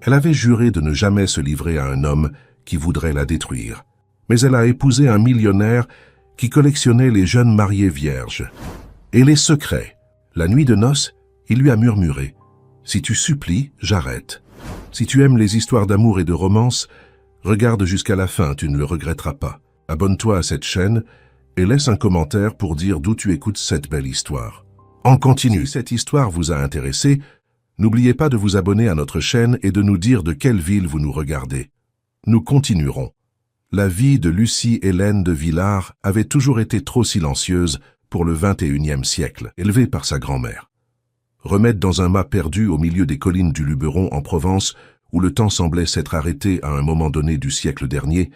Elle avait juré de ne jamais se livrer à un homme qui voudrait la détruire. Mais elle a épousé un millionnaire qui collectionnait les jeunes mariées vierges. Et les secrets. La nuit de noces, il lui a murmuré « Si tu supplies, j'arrête. Si tu aimes les histoires d'amour et de romance, regarde jusqu'à la fin, tu ne le regretteras pas. Abonne-toi à cette chaîne et laisse un commentaire pour dire d'où tu écoutes cette belle histoire. En continu, si cette histoire vous a intéressé, n'oubliez pas de vous abonner à notre chaîne et de nous dire de quelle ville vous nous regardez. Nous continuerons. La vie de Lucie Hélène de Villars avait toujours été trop silencieuse pour le XXIe siècle, élevée par sa grand-mère. Remède dans un mât perdu au milieu des collines du Luberon en Provence, où le temps semblait s'être arrêté à un moment donné du siècle dernier,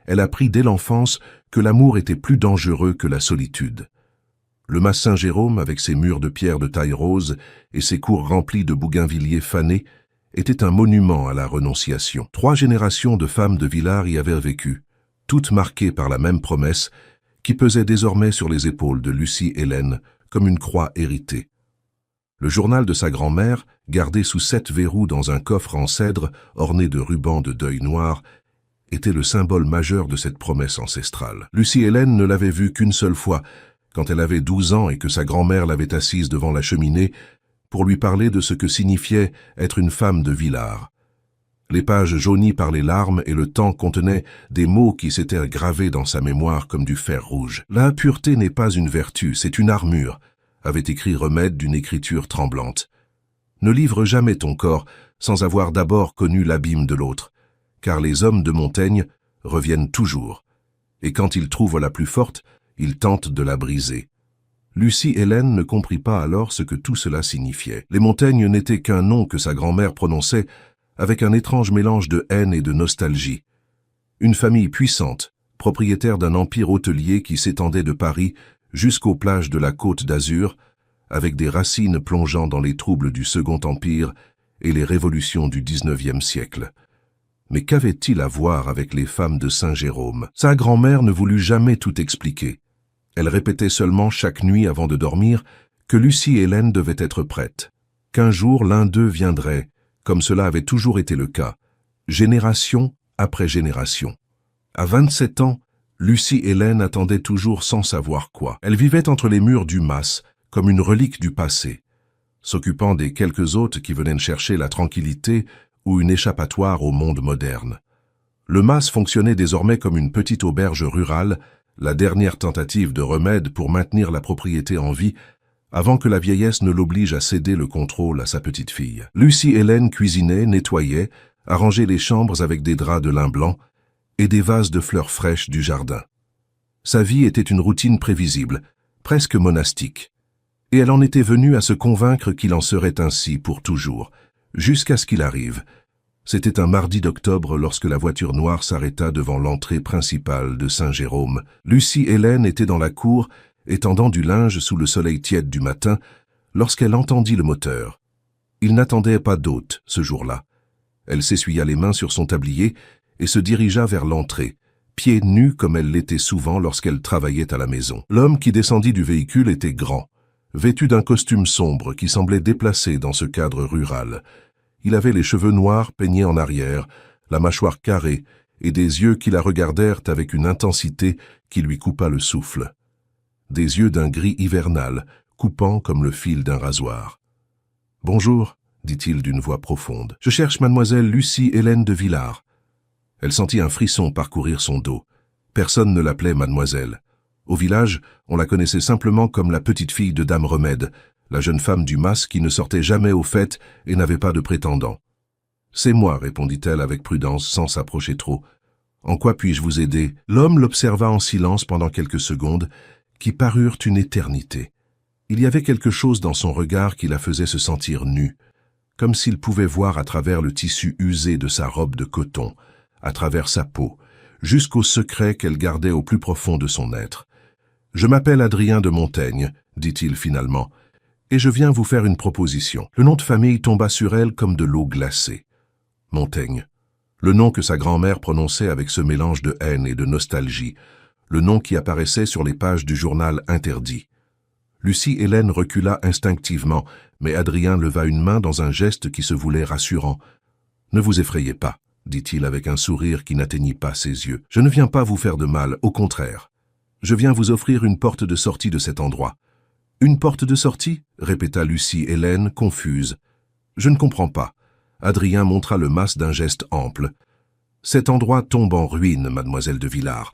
elle apprit dès l'enfance que l'amour était plus dangereux que la solitude. Le mas Saint-Jérôme, avec ses murs de pierre de taille rose et ses cours remplis de bougainvilliers fanés, était un monument à la renonciation. 3 générations de femmes de Villars y avaient vécu, toutes marquées par la même promesse qui pesait désormais sur les épaules de Lucie Hélène comme une croix héritée. Le journal de sa grand-mère, gardé sous 7 verrous dans un coffre en cèdre orné de rubans de deuil noir, était le symbole majeur de cette promesse ancestrale. Lucie Hélène ne l'avait vue qu'une seule fois, quand elle avait 12 ans et que sa grand-mère l'avait assise devant la cheminée pour lui parler de ce que signifiait être une femme de Villars. Les pages jaunies par les larmes et le temps contenaient des mots qui s'étaient gravés dans sa mémoire comme du fer rouge. « L'impureté n'est pas une vertu, c'est une armure », avait écrit Remède d'une écriture tremblante. « Ne livre jamais ton corps sans avoir d'abord connu l'abîme de l'autre, car les hommes de Montaigne reviennent toujours, et quand ils trouvent la plus forte, ils tentent de la briser. » Lucie Hélène ne comprit pas alors ce que tout cela signifiait. Les Montaigne n'étaient qu'un nom que sa grand-mère prononçait avec un étrange mélange de haine et de nostalgie. Une famille puissante, propriétaire d'un empire hôtelier qui s'étendait de Paris jusqu'aux plages de la Côte d'Azur, avec des racines plongeant dans les troubles du Second Empire et les révolutions du XIXe siècle. Mais qu'avait-il à voir avec les femmes de Saint-Jérôme? Sa grand-mère ne voulut jamais tout expliquer. Elle répétait seulement chaque nuit avant de dormir que Lucie Hélène devait être prête, qu'un jour l'un d'eux viendrait, comme cela avait toujours été le cas, génération après génération. À 27 ans, Lucie Hélène attendait toujours sans savoir quoi. Elle vivait entre les murs du mas, comme une relique du passé, s'occupant des quelques hôtes qui venaient chercher la tranquillité ou une échappatoire au monde moderne. Le mas fonctionnait désormais comme une petite auberge rurale, la dernière tentative de Remède pour maintenir la propriété en vie, avant que la vieillesse ne l'oblige à céder le contrôle à sa petite-fille. Lucie Hélène cuisinait, nettoyait, arrangeait les chambres avec des draps de lin blanc et des vases de fleurs fraîches du jardin. Sa vie était une routine prévisible, presque monastique, et elle en était venue à se convaincre qu'il en serait ainsi pour toujours, jusqu'à ce qu'il arrive. C'était un mardi d'octobre lorsque la voiture noire s'arrêta devant l'entrée principale de Saint-Jérôme. Lucie Hélène était dans la cour, étendant du linge sous le soleil tiède du matin, lorsqu'elle entendit le moteur. Il n'attendait pas d'hôte ce jour-là. Elle s'essuya les mains sur son tablier et se dirigea vers l'entrée, pieds nus comme elle l'était souvent lorsqu'elle travaillait à la maison. L'homme qui descendit du véhicule était grand, vêtu d'un costume sombre qui semblait déplacé dans ce cadre rural. Il avait les cheveux noirs peignés en arrière, la mâchoire carrée et des yeux qui la regardèrent avec une intensité qui lui coupa le souffle. Des yeux d'un gris hivernal, coupant comme le fil d'un rasoir. « Bonjour », dit-il d'une voix profonde. « Je cherche mademoiselle Lucie Hélène de Villars. » Elle sentit un frisson parcourir son dos. Personne ne l'appelait mademoiselle. Au village, on la connaissait simplement comme la petite-fille de Dame Remède, la jeune femme du mas qui ne sortait jamais aux fêtes et n'avait pas de prétendant. « C'est moi », répondit-elle avec prudence sans s'approcher trop. « En quoi puis-je vous aider ?» L'homme l'observa en silence pendant quelques secondes, qui parurent une éternité. Il y avait quelque chose dans son regard qui la faisait se sentir nue, comme s'il pouvait voir à travers le tissu usé de sa robe de coton, à travers sa peau, jusqu'au secret qu'elle gardait au plus profond de son être. « Je m'appelle Adrien de Montaigne », dit-il finalement, « et je viens vous faire une proposition. » Le nom de famille tomba sur elle comme de l'eau glacée. Montaigne. Le nom que sa grand-mère prononçait avec ce mélange de haine et de nostalgie, le nom qui apparaissait sur les pages du journal interdit. Lucie Hélène recula instinctivement, mais Adrien leva une main dans un geste qui se voulait rassurant. « Ne vous effrayez pas, dit-il avec un sourire qui n'atteignit pas ses yeux. Je ne viens pas vous faire de mal, au contraire. Je viens vous offrir une porte de sortie de cet endroit. Une porte de sortie? Répéta Lucie Hélène, confuse. Je ne comprends pas. Adrien montra le mas d'un geste ample. Cet endroit tombe en ruine, mademoiselle de Villars.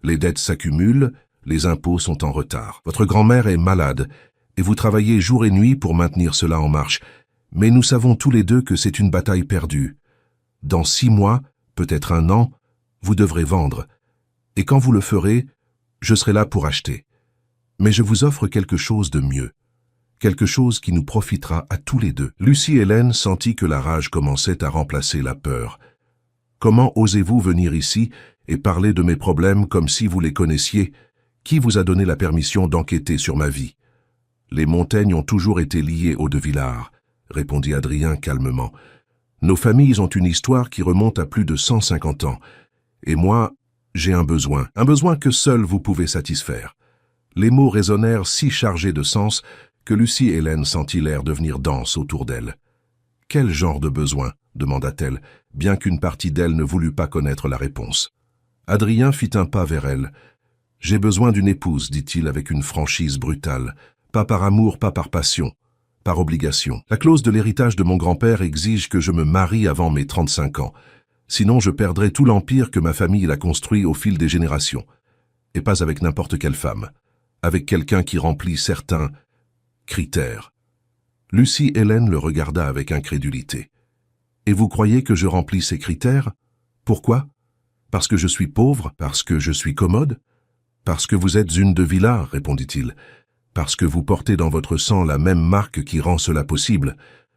Les dettes s'accumulent, les impôts sont en retard. Votre grand-mère est malade, et vous travaillez jour et nuit pour maintenir cela en marche. Mais nous savons tous les deux que c'est une bataille perdue. Dans 6 mois, peut-être 1 an, vous devrez vendre. Et quand vous le ferez, je serai là pour acheter. Mais je vous offre quelque chose de mieux. Quelque chose qui nous profitera à tous les deux. Lucie Hélène sentit que la rage commençait à remplacer la peur. Comment osez-vous venir ici et parler de mes problèmes comme si vous les connaissiez? Qui vous a donné la permission d'enquêter sur ma vie? Les Montaigne ont toujours été liées aux de Villars, répondit Adrien calmement. Nos familles ont une histoire qui remonte à plus de 150 ans. Et moi, j'ai un besoin que seul vous pouvez satisfaire. Les mots résonnèrent si chargés de sens que Lucie Hélène sentit l'air devenir dense autour d'elle. « Quel genre de besoin ?» demanda-t-elle, bien qu'une partie d'elle ne voulut pas connaître la réponse. Adrien fit un pas vers elle. « J'ai besoin d'une épouse, dit-il avec une franchise brutale. Pas par amour, pas par passion, par obligation. La clause de l'héritage de mon grand-père exige que je me marie avant mes 35 ans. Sinon, je perdrai tout l'empire que ma famille a construit au fil des générations. Et pas avec n'importe quelle femme. Avec quelqu'un qui remplit certains critères. » Lucie Hélène le regarda avec incrédulité. « Et vous croyez que je remplis ces critères? Pourquoi? Parce que je suis pauvre? Parce que je suis commode? Parce que vous êtes une de Villars, répondit-il. Parce que vous portez dans votre sang la même marque qui rend cela possible.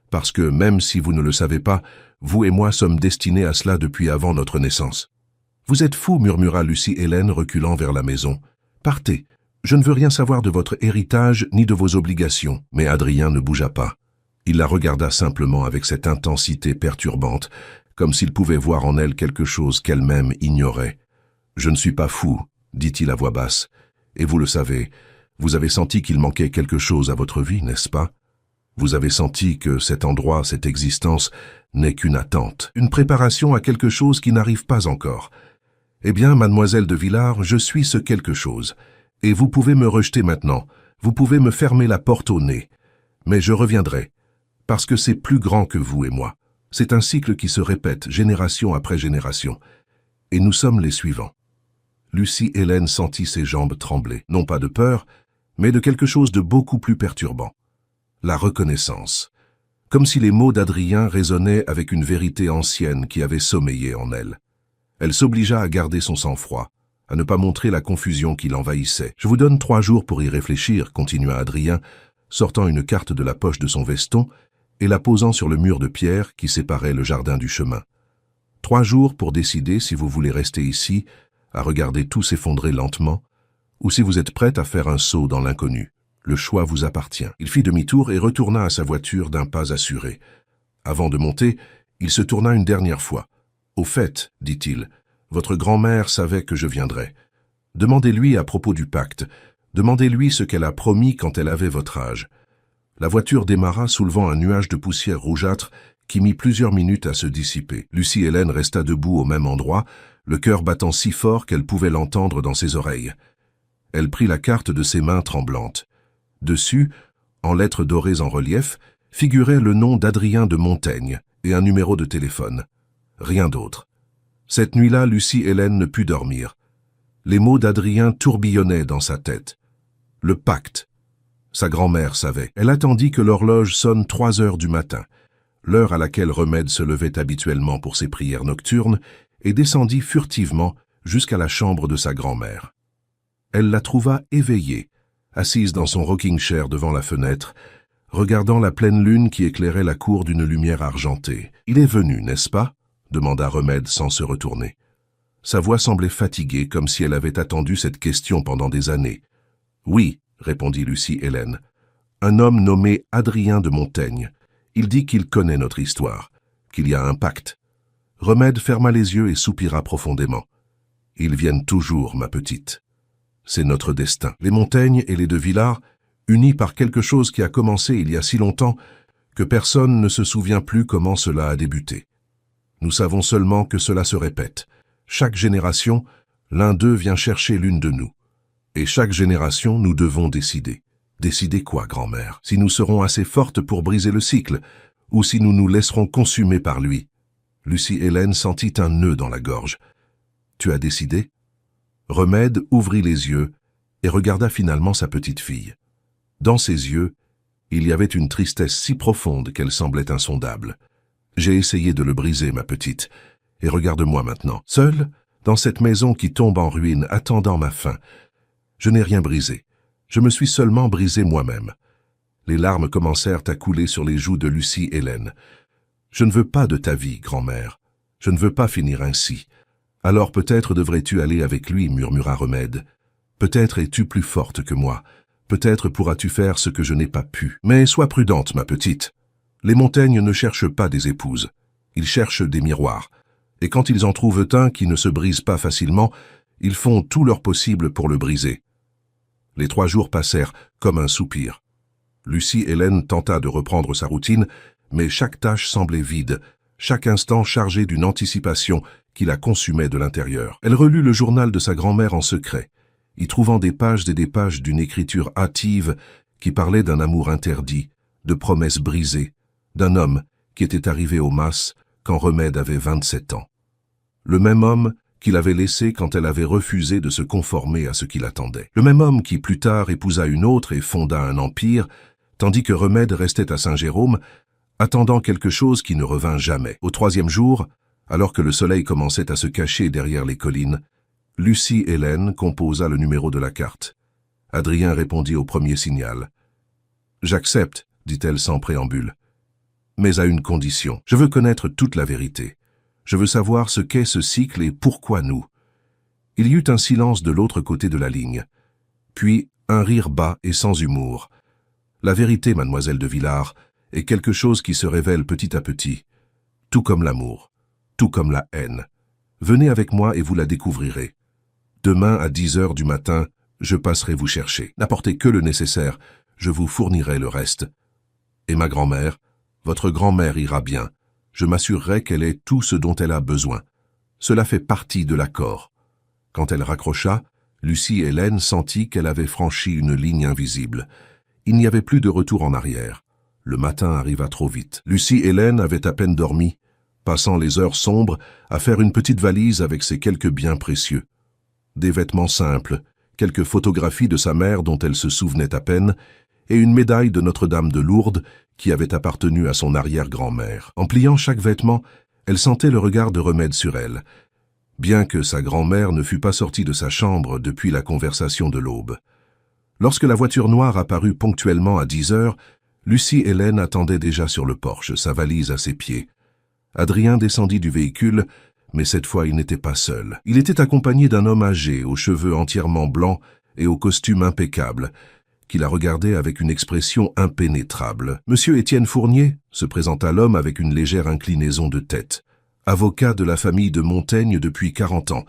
Parce que, même si vous ne le savez pas, vous et moi sommes destinés à cela depuis avant notre naissance. »« Vous êtes fou, murmura Lucie Hélène reculant vers la maison. Partez. Je ne veux rien savoir de votre héritage ni de vos obligations. » Mais Adrien ne bougea pas. Il la regarda simplement avec cette intensité perturbante, comme s'il pouvait voir en elle quelque chose qu'elle-même ignorait. « Je ne suis pas fou, dit-il à voix basse. Et vous le savez, vous avez senti qu'il manquait quelque chose à votre vie, n'est-ce pas? Vous avez senti que cet endroit, cette existence, n'est qu'une attente, une préparation à quelque chose qui n'arrive pas encore. Eh bien, mademoiselle de Villars, je suis ce quelque chose. Et vous pouvez me rejeter maintenant, vous pouvez me fermer la porte au nez. Mais je reviendrai, parce que c'est plus grand que vous et moi. C'est un cycle qui se répète, génération après génération. Et nous sommes les suivants. » Lucie Hélène sentit ses jambes trembler, non pas de peur, mais de quelque chose de beaucoup plus perturbant. La reconnaissance. Comme si les mots d'Adrien résonnaient avec une vérité ancienne qui avait sommeillé en elle. Elle s'obligea à garder son sang-froid, à ne pas montrer la confusion qui l'envahissait. « Je vous donne 3 jours pour y réfléchir, » continua Adrien, sortant une carte de la poche de son veston et la posant sur le mur de pierre qui séparait le jardin du chemin. 3 jours pour décider si vous voulez rester ici, à regarder tout s'effondrer lentement, ou si vous êtes prête à faire un saut dans l'inconnu. Le choix vous appartient. Il fit demi-tour et retourna à sa voiture d'un pas assuré. Avant de monter, il se tourna une dernière fois. « Au fait, dit-il, votre grand-mère savait que je viendrais. Demandez-lui à propos du pacte. Demandez-lui ce qu'elle a promis quand elle avait votre âge. » La voiture démarra soulevant un nuage de poussière rougeâtre qui mit plusieurs minutes à se dissiper. Lucie Hélène resta debout au même endroit, le cœur battant si fort qu'elle pouvait l'entendre dans ses oreilles. Elle prit la carte de ses mains tremblantes. Dessus, en lettres dorées en relief, figurait le nom d'Adrien de Montaigne et un numéro de téléphone. Rien d'autre. Cette nuit-là, Lucie Hélène ne put dormir. Les mots d'Adrien tourbillonnaient dans sa tête. Le pacte. Sa grand-mère savait. Elle attendit que l'horloge sonne 3 heures du matin, l'heure à laquelle Remède se levait habituellement pour ses prières nocturnes, et descendit furtivement jusqu'à la chambre de sa grand-mère. Elle la trouva éveillée, assise dans son rocking-chair devant la fenêtre, regardant la pleine lune qui éclairait la cour d'une lumière argentée. « Il est venu, n'est-ce pas ?» demanda Remède sans se retourner. Sa voix semblait fatiguée, comme si elle avait attendu cette question pendant des années. « Oui, » répondit Lucie Hélène. « Un homme nommé Adrien de Montaigne. Il dit qu'il connaît notre histoire, qu'il y a un pacte. » Remède ferma les yeux et soupira profondément. « Ils viennent toujours, ma petite. C'est notre destin. Les Montaigne et les de Villars, unis par quelque chose qui a commencé il y a si longtemps que personne ne se souvient plus comment cela a débuté. Nous savons seulement que cela se répète. Chaque génération, l'un d'eux vient chercher l'une de nous. Et chaque génération, nous devons décider. Décider quoi, grand-mère? Si nous serons assez fortes pour briser le cycle, ou si nous nous laisserons consumer par lui. Lucie Hélène sentit un nœud dans la gorge. Tu as décidé? Remède ouvrit les yeux et regarda finalement sa petite fille. Dans ses yeux, il y avait une tristesse si profonde qu'elle semblait insondable. J'ai essayé de le briser, ma petite, et regarde-moi maintenant. Seule, dans cette maison qui tombe en ruine, attendant ma fin. Je n'ai rien brisé. Je me suis seulement brisé moi-même. Les larmes commencèrent à couler sur les joues de Lucie Hélène. Je ne veux pas de ta vie, grand-mère. Je ne veux pas finir ainsi. Alors peut-être devrais-tu aller avec lui, murmura Remède. Peut-être es-tu plus forte que moi. Peut-être pourras-tu faire ce que je n'ai pas pu. Mais sois prudente, ma petite. Les Montaigne ne cherchent pas des épouses. Ils cherchent des miroirs. Et quand ils en trouvent un qui ne se brise pas facilement, ils font tout leur possible pour le briser. Les 3 jours passèrent comme un soupir. Lucie Hélène tenta de reprendre sa routine, mais chaque tâche semblait vide, chaque instant chargé d'une anticipation qui la consumait de l'intérieur. Elle relut le journal de sa grand-mère en secret, y trouvant des pages et des pages d'une écriture hâtive qui parlait d'un amour interdit, de promesses brisées, d'un homme qui était arrivé au mas quand Remède avait 27 ans. Le même homme qu'il avait laissé quand elle avait refusé de se conformer à ce qu'il attendait. Le même homme qui plus tard épousa une autre et fonda un empire, tandis que Remède restait à Saint-Jérôme, attendant quelque chose qui ne revint jamais. Au 3e jour, alors que le soleil commençait à se cacher derrière les collines, Lucie Hélène composa le numéro de la carte. Adrien répondit au premier signal. « J'accepte, dit-elle sans préambule. Mais à une condition. Je veux connaître toute la vérité. Je veux savoir ce qu'est ce cycle et pourquoi nous. » Il y eut un silence de l'autre côté de la ligne. Puis un rire bas et sans humour. « La vérité, mademoiselle de Villars, est quelque chose qui se révèle petit à petit. Tout comme l'amour, tout comme la haine. Venez avec moi et vous la découvrirez. Demain à 10 heures du matin, je passerai vous chercher. N'apportez que le nécessaire, je vous fournirai le reste. Et ma grand-mère, votre grand-mère ira bien. Je m'assurerai qu'elle ait tout ce dont elle a besoin. Cela fait partie de l'accord. » Quand elle raccrocha, Lucie Hélène sentit qu'elle avait franchi une ligne invisible. Il n'y avait plus de retour en arrière. Le matin arriva trop vite. Lucie Hélène avait à peine dormi, passant les heures sombres à faire une petite valise avec ses quelques biens précieux. Des vêtements simples, quelques photographies de sa mère dont elle se souvenait à peine, et une médaille de Notre-Dame de Lourdes qui avait appartenu à son arrière-grand-mère. En pliant chaque vêtement, elle sentait le regard de Remède sur elle, bien que sa grand-mère ne fût pas sortie de sa chambre depuis la conversation de l'aube. Lorsque la voiture noire apparut ponctuellement à 10 heures, Lucie Hélène attendait déjà sur le porche, sa valise à ses pieds. Adrien descendit du véhicule, mais cette fois il n'était pas seul. Il était accompagné d'un homme âgé, aux cheveux entièrement blancs et au costume impeccable, qui la regardait avec une expression impénétrable. « Monsieur Étienne Fournier » se présenta l'homme avec une légère inclinaison de tête. « Avocat de la famille de Montaigne depuis 40 ans.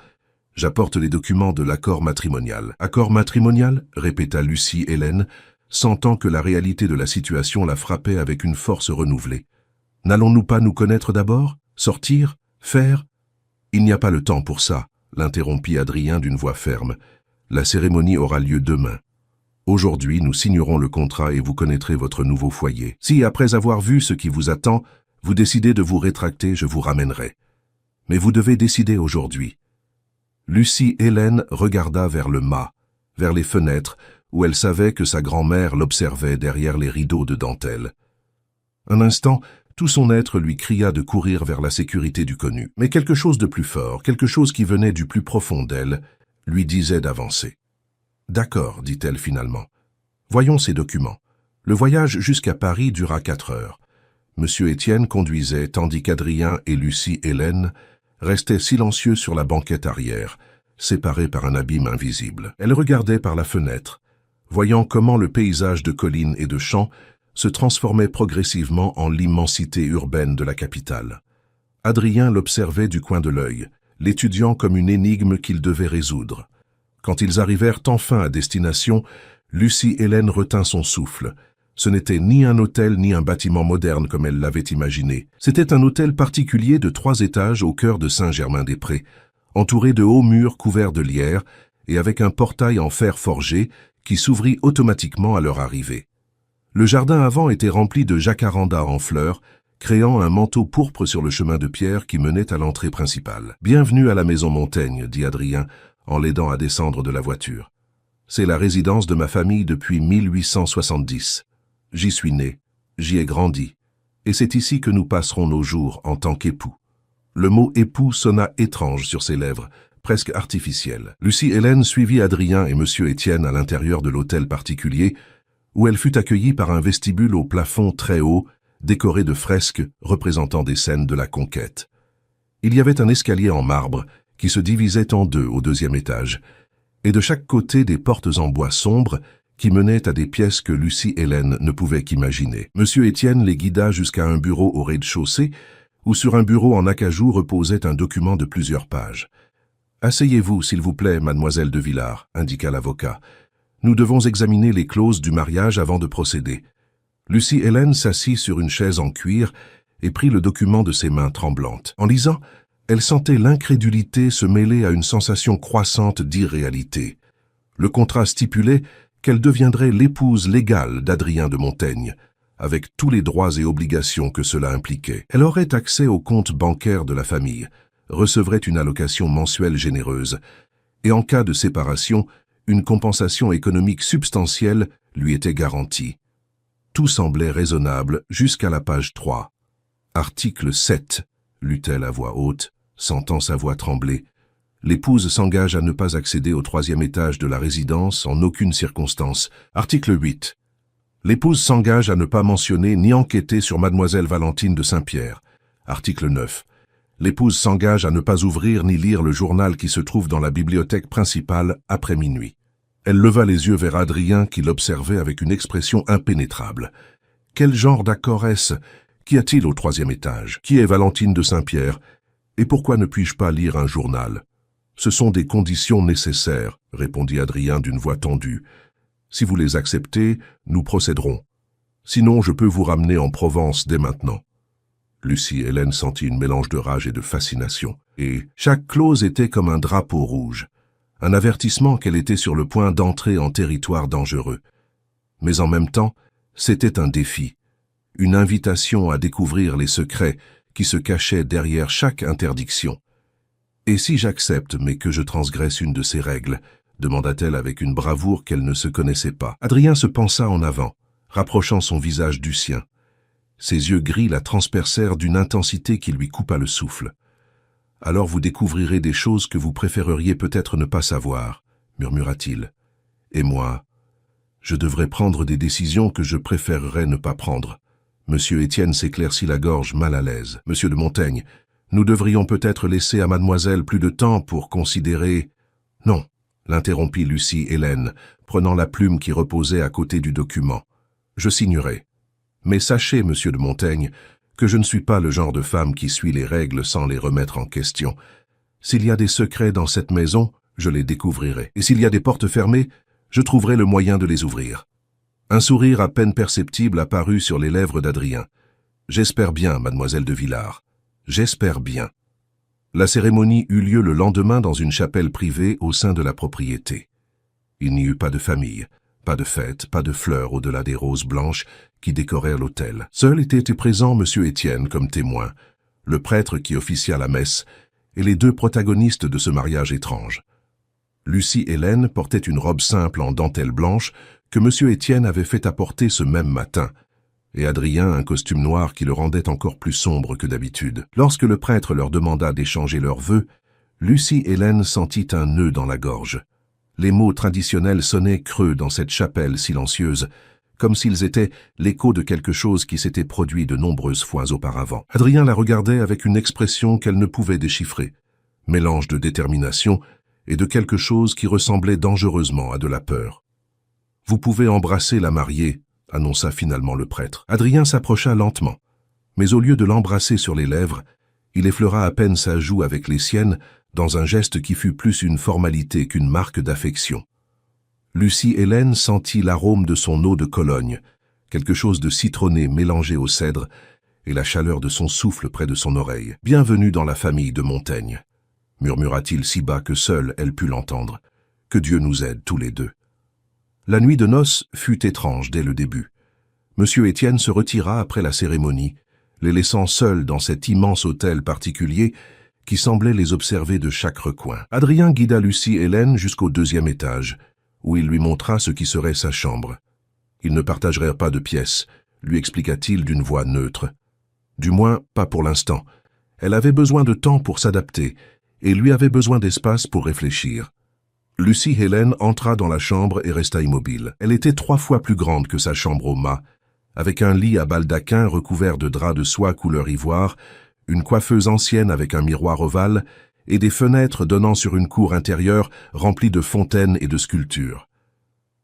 J'apporte les documents de l'accord matrimonial. »« Accord matrimonial » répéta Lucie Hélène, sentant que la réalité de la situation la frappait avec une force renouvelée. « N'allons-nous pas nous connaître d'abord? Sortir? Faire ?»« Il n'y a pas le temps pour ça, » l'interrompit Adrien d'une voix ferme. « La cérémonie aura lieu demain. Aujourd'hui, nous signerons le contrat et vous connaîtrez votre nouveau foyer. Si, après avoir vu ce qui vous attend, vous décidez de vous rétracter, je vous ramènerai. Mais vous devez décider aujourd'hui. » Lucie Hélène regarda vers le mât, vers les fenêtres, où elle savait que sa grand-mère l'observait derrière les rideaux de dentelle. Un instant, tout son être lui cria de courir vers la sécurité du connu. Mais quelque chose de plus fort, quelque chose qui venait du plus profond d'elle, lui disait d'avancer. « D'accord, dit-elle finalement. Voyons ces documents. » Le voyage jusqu'à Paris dura 4 heures. Monsieur Étienne conduisait, tandis qu'Adrien et Lucie Hélène restaient silencieux sur la banquette arrière, séparés par un abîme invisible. Elle regardait par la fenêtre, voyant comment le paysage de collines et de champs se transformait progressivement en l'immensité urbaine de la capitale. Adrien l'observait du coin de l'œil, l'étudiant comme une énigme qu'il devait résoudre. Quand ils arrivèrent enfin à destination, Lucie Hélène retint son souffle, Ce n'était ni un hôtel ni un bâtiment moderne comme elle l'avait imaginé. C'était un hôtel particulier de 3 étages au cœur de Saint-Germain-des-Prés, entouré de hauts murs couverts de lierre et avec un portail en fer forgé qui s'ouvrit automatiquement à leur arrivée. Le jardin avant était rempli de jacarandas en fleurs, créant un manteau pourpre sur le chemin de pierre qui menait à l'entrée principale. « Bienvenue à la maison Montaigne », dit Adrien, en l'aidant à descendre de la voiture. « C'est la résidence de ma famille depuis 1870. J'y suis né, j'y ai grandi, et c'est ici que nous passerons nos jours en tant qu'époux. » Le mot « époux » sonna étrange sur ses lèvres, presque artificiel. Lucie-Hélène suivit Adrien et Monsieur Étienne à l'intérieur de l'hôtel particulier, où elle fut accueillie par un vestibule au plafond très haut, décoré de fresques représentant des scènes de la conquête. Il y avait un escalier en marbre qui se divisait en deux au 2e étage, et de chaque côté des portes en bois sombre qui menaient à des pièces que Lucie-Hélène ne pouvait qu'imaginer. Monsieur Étienne les guida jusqu'à un bureau au rez-de-chaussée, où sur un bureau en acajou reposait un document de plusieurs pages. « Asseyez-vous, s'il vous plaît, mademoiselle de Villars, » indiqua l'avocat. « Nous devons examiner les clauses du mariage avant de procéder. » Lucie-Hélène s'assit sur une chaise en cuir et prit le document de ses mains tremblantes. En lisant, elle sentait l'incrédulité se mêler à une sensation croissante d'irréalité. Le contrat stipulait qu'elle deviendrait l'épouse légale d'Adrien de Montaigne, avec tous les droits et obligations que cela impliquait. Elle aurait accès aux comptes bancaires de la famille, recevrait une allocation mensuelle généreuse, et en cas de séparation, une compensation économique substantielle lui était garantie. Tout semblait raisonnable jusqu'à la page 3. « Article 7 », lut-elle à voix haute, sentant sa voix trembler. L'épouse s'engage à ne pas accéder au 3e étage de la résidence en aucune circonstance. Article 8. L'épouse s'engage à ne pas mentionner ni enquêter sur mademoiselle Valentine de Saint-Pierre. Article 9. L'épouse s'engage à ne pas ouvrir ni lire le journal qui se trouve dans la bibliothèque principale après minuit. Elle leva les yeux vers Adrien qui l'observait avec une expression impénétrable. Quel genre d'accord est-ce? Qu'y a-t-il au 3e étage? Qui est Valentine de Saint-Pierre? Et pourquoi ne puis-je pas lire un journal? Ce sont des conditions nécessaires, répondit Adrien d'une voix tendue. Si vous les acceptez, nous procéderons. Sinon, je peux vous ramener en Provence dès maintenant. Lucie-Hélène sentit une mélange de rage et de fascination. Et chaque clause était comme un drapeau rouge, un avertissement qu'elle était sur le point d'entrer en territoire dangereux. Mais en même temps, c'était un défi, une invitation à découvrir les secrets qui se cachaient derrière chaque interdiction. « Et si j'accepte, mais que je transgresse une de ces règles ?» demanda-t-elle avec une bravoure qu'elle ne se connaissait pas. Adrien se pencha en avant, rapprochant son visage du sien. Ses yeux gris la transpercèrent d'une intensité qui lui coupa le souffle. « Alors vous découvrirez des choses que vous préféreriez peut-être ne pas savoir, » murmura-t-il. « Et moi, je devrais prendre des décisions que je préférerais ne pas prendre. » Monsieur Étienne s'éclaircit la gorge mal à l'aise. « Monsieur de Montaigne, nous devrions peut-être laisser à mademoiselle plus de temps pour considérer... » « Non, » l'interrompit Lucie-Hélène, prenant la plume qui reposait à côté du document. « Je signerai. Mais sachez, monsieur de Montaigne, que je ne suis pas le genre de femme qui suit les règles sans les remettre en question. S'il y a des secrets dans cette maison, je les découvrirai. Et s'il y a des portes fermées, je trouverai le moyen de les ouvrir. » Un sourire à peine perceptible apparut sur les lèvres d'Adrien. « J'espère bien, mademoiselle de Villars. J'espère bien. » La cérémonie eut lieu le lendemain dans une chapelle privée au sein de la propriété. Il n'y eut pas de famille, pas de fête, pas de fleurs au-delà des roses blanches qui décorèrent l'autel. Seul était présent Monsieur Étienne comme témoin, le prêtre qui officia la messe et les 2 protagonistes de ce mariage étrange. Lucie-Hélène portait une robe simple en dentelle blanche que Monsieur Étienne avait fait apporter ce même matin, et Adrien un costume noir qui le rendait encore plus sombre que d'habitude. Lorsque le prêtre leur demanda d'échanger leurs vœux, Lucie-Hélène sentit un nœud dans la gorge. Les mots traditionnels sonnaient creux dans cette chapelle silencieuse, comme s'ils étaient l'écho de quelque chose qui s'était produit de nombreuses fois auparavant. Adrien la regardait avec une expression qu'elle ne pouvait déchiffrer, mélange de détermination et de quelque chose qui ressemblait dangereusement à de la peur. « Vous pouvez embrasser la mariée », annonça finalement le prêtre. Adrien s'approcha lentement, mais au lieu de l'embrasser sur les lèvres, il effleura à peine sa joue avec les siennes dans un geste qui fut plus une formalité qu'une marque d'affection. Lucie-Hélène sentit l'arôme de son eau de Cologne, quelque chose de citronné mélangé au cèdre, et la chaleur de son souffle près de son oreille. « Bienvenue dans la famille de Montaigne », murmura-t-il si bas que seule elle put l'entendre. « Que Dieu nous aide tous les deux. » La nuit de noces fut étrange dès le début. Monsieur Étienne se retira après la cérémonie, les laissant seuls dans cet immense hôtel particulier qui semblait les observer de chaque recoin. Adrien guida Lucie Hélène jusqu'au 2e étage, où il lui montra ce qui serait sa chambre. Ils ne partageraient pas de pièces, lui expliqua-t-il d'une voix neutre. Du moins, pas pour l'instant. Elle avait besoin de temps pour s'adapter, et lui avait besoin d'espace pour réfléchir. Lucie Hélène entra dans la chambre et resta immobile. Elle était 3 fois plus grande que sa chambre au mât, avec un lit à baldaquin recouvert de draps de soie couleur ivoire, une coiffeuse ancienne avec un miroir ovale et des fenêtres donnant sur une cour intérieure remplie de fontaines et de sculptures.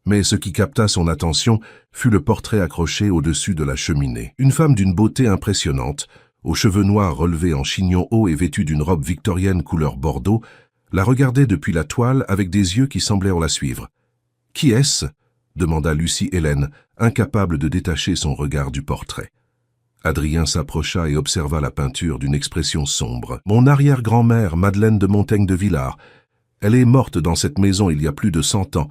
Mais ce qui capta son attention fut le portrait accroché au-dessus de la cheminée. Une femme d'une beauté impressionnante, aux cheveux noirs relevés en chignon haut et vêtue d'une robe victorienne couleur bordeaux, la regardait depuis la toile avec des yeux qui semblèrent la suivre. « Qui est-ce » demanda Lucie Hélène, incapable de détacher son regard du portrait. Adrien s'approcha et observa la peinture d'une expression sombre. « Mon arrière-grand-mère, Madeleine de Montaigne de Villars. Elle est morte dans cette maison il y a plus de 100 ans.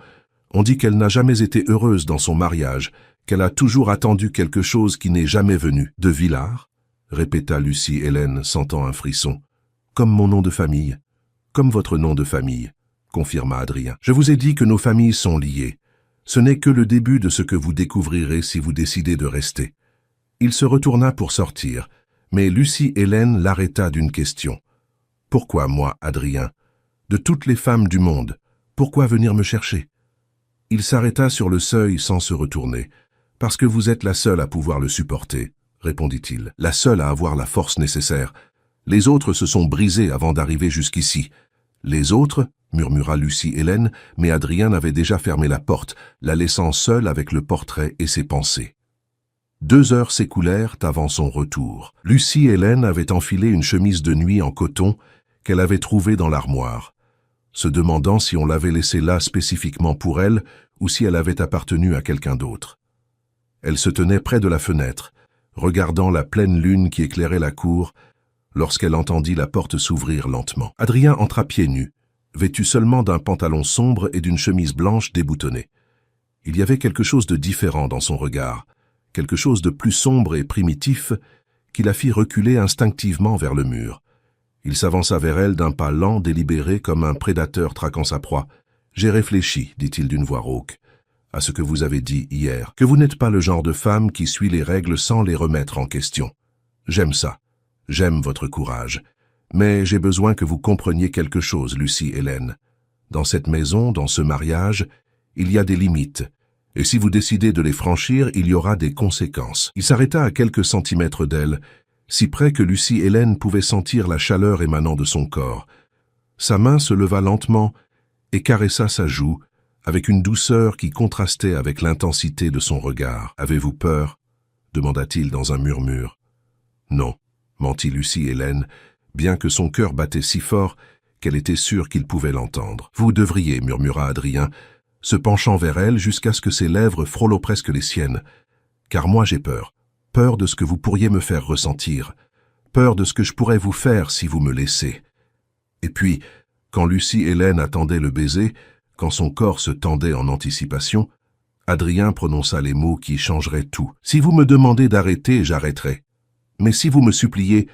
On dit qu'elle n'a jamais été heureuse dans son mariage, qu'elle a toujours attendu quelque chose qui n'est jamais venu. »« De Villars » répéta Lucie Hélène, sentant un frisson. « Comme mon nom de famille. Comme votre nom de famille, » confirma Adrien. « Je vous ai dit que nos familles sont liées. Ce n'est que le début de ce que vous découvrirez si vous décidez de rester. » Il se retourna pour sortir, mais Lucie Hélène l'arrêta d'une question. « Pourquoi moi, Adrien? De toutes les femmes du monde, pourquoi venir me chercher ?» Il s'arrêta sur le seuil sans se retourner. « Parce que vous êtes la seule à pouvoir le supporter, » répondit-il. « La seule à avoir la force nécessaire. Les autres se sont brisés avant d'arriver jusqu'ici. »« Les autres ?» murmura Lucie Hélène, mais Adrien avait déjà fermé la porte, la laissant seule avec le portrait et ses pensées. 2 heures s'écoulèrent avant son retour. Lucie Hélène avait enfilé une chemise de nuit en coton qu'elle avait trouvée dans l'armoire, se demandant si on l'avait laissée là spécifiquement pour elle ou si elle avait appartenu à quelqu'un d'autre. Elle se tenait près de la fenêtre, regardant la pleine lune qui éclairait la cour, lorsqu'elle entendit la porte s'ouvrir lentement. Adrien entra pieds nus, vêtu seulement d'un pantalon sombre et d'une chemise blanche déboutonnée. Il y avait quelque chose de différent dans son regard, quelque chose de plus sombre et primitif qui la fit reculer instinctivement vers le mur. Il s'avança vers elle d'un pas lent, délibéré, comme un prédateur traquant sa proie. « J'ai réfléchi, dit-il d'une voix rauque, à ce que vous avez dit hier, que vous n'êtes pas le genre de femme qui suit les règles sans les remettre en question. J'aime ça. J'aime votre courage. Mais j'ai besoin que vous compreniez quelque chose, Lucie Hélène. Dans cette maison, dans ce mariage, il y a des limites. Et si vous décidez de les franchir, il y aura des conséquences. » Il s'arrêta à quelques centimètres d'elle, si près que Lucie Hélène pouvait sentir la chaleur émanant de son corps. Sa main se leva lentement et caressa sa joue, avec une douceur qui contrastait avec l'intensité de son regard. « Avez-vous peur » demanda-t-il dans un murmure. « Non » mentit Lucie Hélène, bien que son cœur battait si fort qu'elle était sûre qu'il pouvait l'entendre. « Vous devriez » murmura Adrien, se penchant vers elle jusqu'à ce que ses lèvres frôlent presque les siennes. « Car moi j'ai peur. Peur de ce que vous pourriez me faire ressentir. Peur de ce que je pourrais vous faire si vous me laissez. » Et puis, quand Lucie Hélène attendait le baiser, quand son corps se tendait en anticipation, Adrien prononça les mots qui changeraient tout. « Si vous me demandez d'arrêter, j'arrêterai. Mais si vous me suppliez,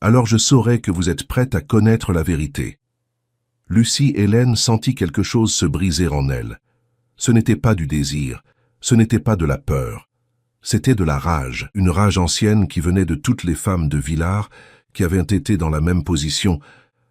alors je saurai que vous êtes prête à connaître la vérité. » Lucie Hélène sentit quelque chose se briser en elle. Ce n'était pas du désir, ce n'était pas de la peur. C'était de la rage, une rage ancienne qui venait de toutes les femmes de Villars qui avaient été dans la même position,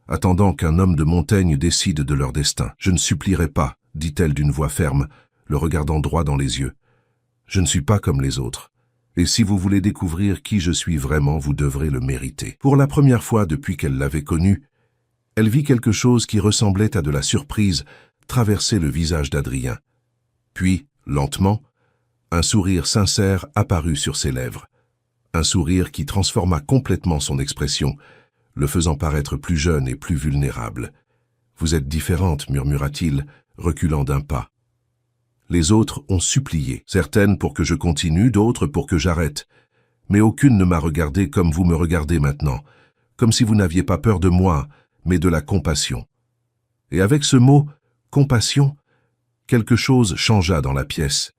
attendant qu'un homme de Montaigne décide de leur destin. « Je ne supplierai pas, » dit-elle d'une voix ferme, le regardant droit dans les yeux. « Je ne suis pas comme les autres. Et si vous voulez découvrir qui je suis vraiment, vous devrez le mériter. » Pour la première fois depuis qu'elle l'avait connu, elle vit quelque chose qui ressemblait à de la surprise traverser le visage d'Adrien. Puis, lentement, un sourire sincère apparut sur ses lèvres. Un sourire qui transforma complètement son expression, le faisant paraître plus jeune et plus vulnérable. « Vous êtes différente, » murmura-t-il, reculant d'un pas. Les autres ont supplié, certaines pour que je continue, d'autres pour que j'arrête. Mais aucune ne m'a regardé comme vous me regardez maintenant, comme si vous n'aviez pas peur de moi, mais de la compassion. Et avec ce mot « compassion », quelque chose changea dans la pièce.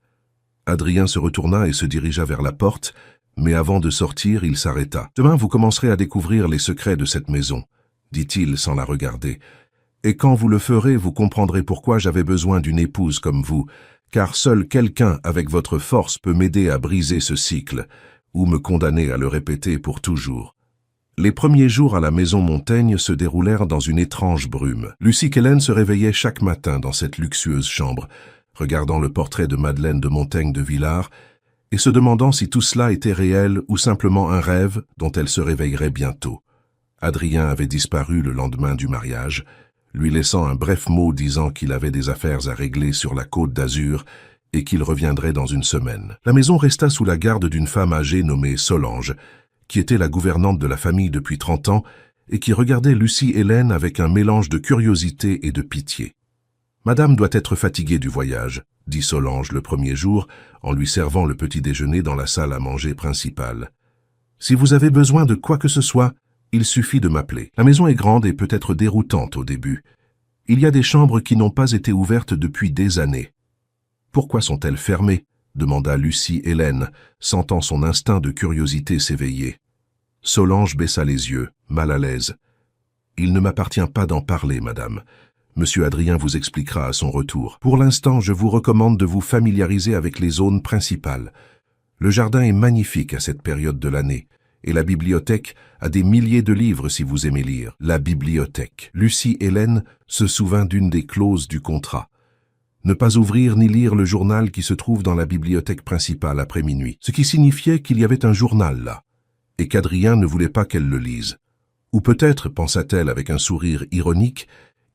Adrien se retourna et se dirigea vers la porte, mais avant de sortir, il s'arrêta. « Demain, vous commencerez à découvrir les secrets de cette maison, » dit-il sans la regarder. « Et quand vous le ferez, vous comprendrez pourquoi j'avais besoin d'une épouse comme vous, car seul quelqu'un avec votre force peut m'aider à briser ce cycle, ou me condamner à le répéter pour toujours. » Les premiers jours à la maison Montaigne se déroulèrent dans une étrange brume. Lucie Kellen se réveillait chaque matin dans cette luxueuse chambre, regardant le portrait de Madeleine de Montaigne de Villars, et se demandant si tout cela était réel ou simplement un rêve dont elle se réveillerait bientôt. Adrien avait disparu le lendemain du mariage, lui laissant un bref mot disant qu'il avait des affaires à régler sur la Côte d'Azur et qu'il reviendrait dans une semaine. La maison resta sous la garde d'une femme âgée nommée Solange, qui était la gouvernante de la famille depuis 30 ans et qui regardait Lucie Hélène avec un mélange de curiosité et de pitié. « Madame doit être fatiguée du voyage », dit Solange le premier jour en lui servant le petit déjeuner dans la salle à manger principale. « Si vous avez besoin de quoi que ce soit, il suffit de m'appeler. La maison est grande et peut être déroutante au début. Il y a des chambres qui n'ont pas été ouvertes depuis des années. »« Pourquoi sont-elles fermées ?» demanda Lucie Hélène, sentant son instinct de curiosité s'éveiller. Solange baissa les yeux, mal à l'aise. « Il ne m'appartient pas d'en parler, madame. Monsieur Adrien vous expliquera à son retour. Pour l'instant, je vous recommande de vous familiariser avec les zones principales. Le jardin est magnifique à cette période de l'année, et la bibliothèque a des milliers de livres si vous aimez lire. La bibliothèque. » Lucie Hélène se souvint d'une des clauses du contrat. Ne pas ouvrir ni lire le journal qui se trouve dans la bibliothèque principale après minuit, ce qui signifiait qu'il y avait un journal là, et qu'Adrien ne voulait pas qu'elle le lise. Ou peut-être, pensa-t-elle avec un sourire ironique,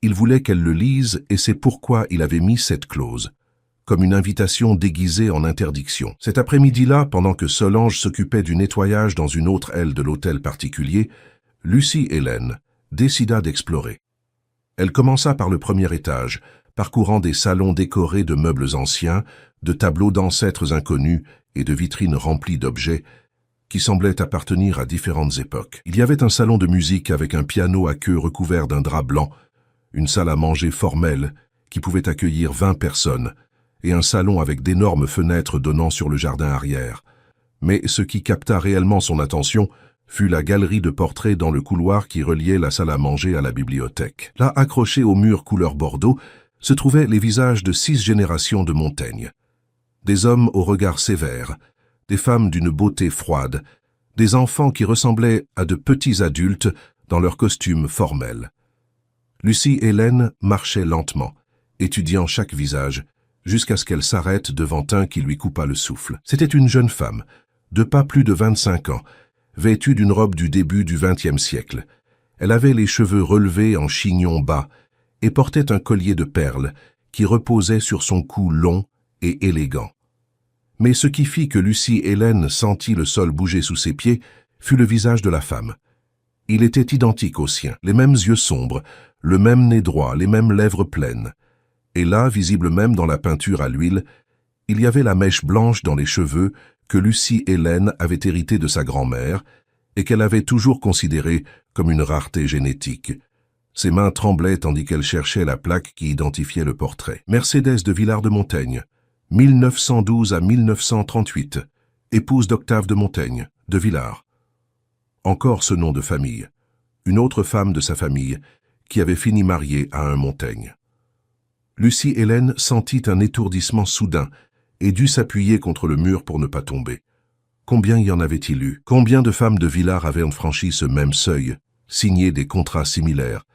il voulait qu'elle le lise et c'est pourquoi il avait mis cette clause, comme une invitation déguisée en interdiction. Cet après-midi-là, pendant que Solange s'occupait du nettoyage dans une autre aile de l'hôtel particulier, Lucie Hélène décida d'explorer. Elle commença par le premier étage, parcourant des salons décorés de meubles anciens, de tableaux d'ancêtres inconnus et de vitrines remplies d'objets qui semblaient appartenir à différentes époques. Il y avait un salon de musique avec un piano à queue recouvert d'un drap blanc, une salle à manger formelle qui pouvait accueillir 20 personnes, et un salon avec d'énormes fenêtres donnant sur le jardin arrière. Mais ce qui capta réellement son attention fut la galerie de portraits dans le couloir qui reliait la salle à manger à la bibliothèque. Là, accrochés au mur couleur bordeaux, se trouvaient les visages de 6 générations de Montaigne. Des hommes au regard sévère, des femmes d'une beauté froide, des enfants qui ressemblaient à de petits adultes dans leurs costumes formels. Lucie Hélène marchait lentement, étudiant chaque visage, jusqu'à ce qu'elle s'arrête devant un qui lui coupa le souffle. C'était une jeune femme, de pas plus de 25 ans, vêtue d'une robe du début du XXe siècle. Elle avait les cheveux relevés en chignon bas, et portait un collier de perles qui reposait sur son cou long et élégant. Mais ce qui fit que Lucie Hélène sentit le sol bouger sous ses pieds fut le visage de la femme. Il était identique au sien, les mêmes yeux sombres, le même nez droit, les mêmes lèvres pleines. Et là, visible même dans la peinture à l'huile, il y avait la mèche blanche dans les cheveux que Lucie Hélène avait hérité de sa grand-mère et qu'elle avait toujours considérée comme une rareté génétique. Ses mains tremblaient tandis qu'elle cherchait la plaque qui identifiait le portrait. Mercédès de Villars de Montaigne, 1912 à 1938, épouse d'Octave de Montaigne, de Villars. Encore ce nom de famille, une autre femme de sa famille, qui avait fini mariée à un Montaigne. Lucie Hélène sentit un étourdissement soudain et dut s'appuyer contre le mur pour ne pas tomber. Combien y en avait-il eu? Combien de femmes de Villars avaient franchi ce même seuil, signé des contrats similaires,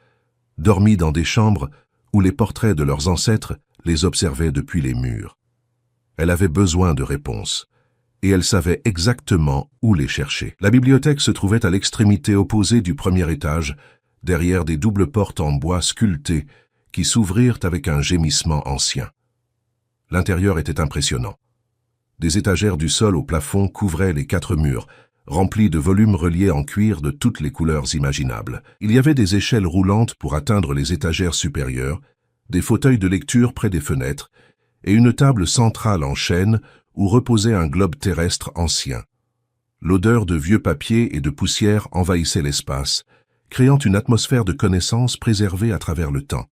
dormi dans des chambres où les portraits de leurs ancêtres les observaient depuis les murs? Elle avait besoin de réponses, et elle savait exactement où les chercher. La bibliothèque se trouvait à l'extrémité opposée du premier étage, derrière des doubles portes en bois sculptées qui s'ouvrirent avec un gémissement ancien. L'intérieur était impressionnant. Des étagères du sol au plafond couvraient les 4 murs, remplis de volumes reliés en cuir de toutes les couleurs imaginables. Il y avait des échelles roulantes pour atteindre les étagères supérieures, des fauteuils de lecture près des fenêtres, et une table centrale en chêne où reposait un globe terrestre ancien. L'odeur de vieux papier et de poussière envahissait l'espace, créant une atmosphère de connaissance préservée à travers le temps.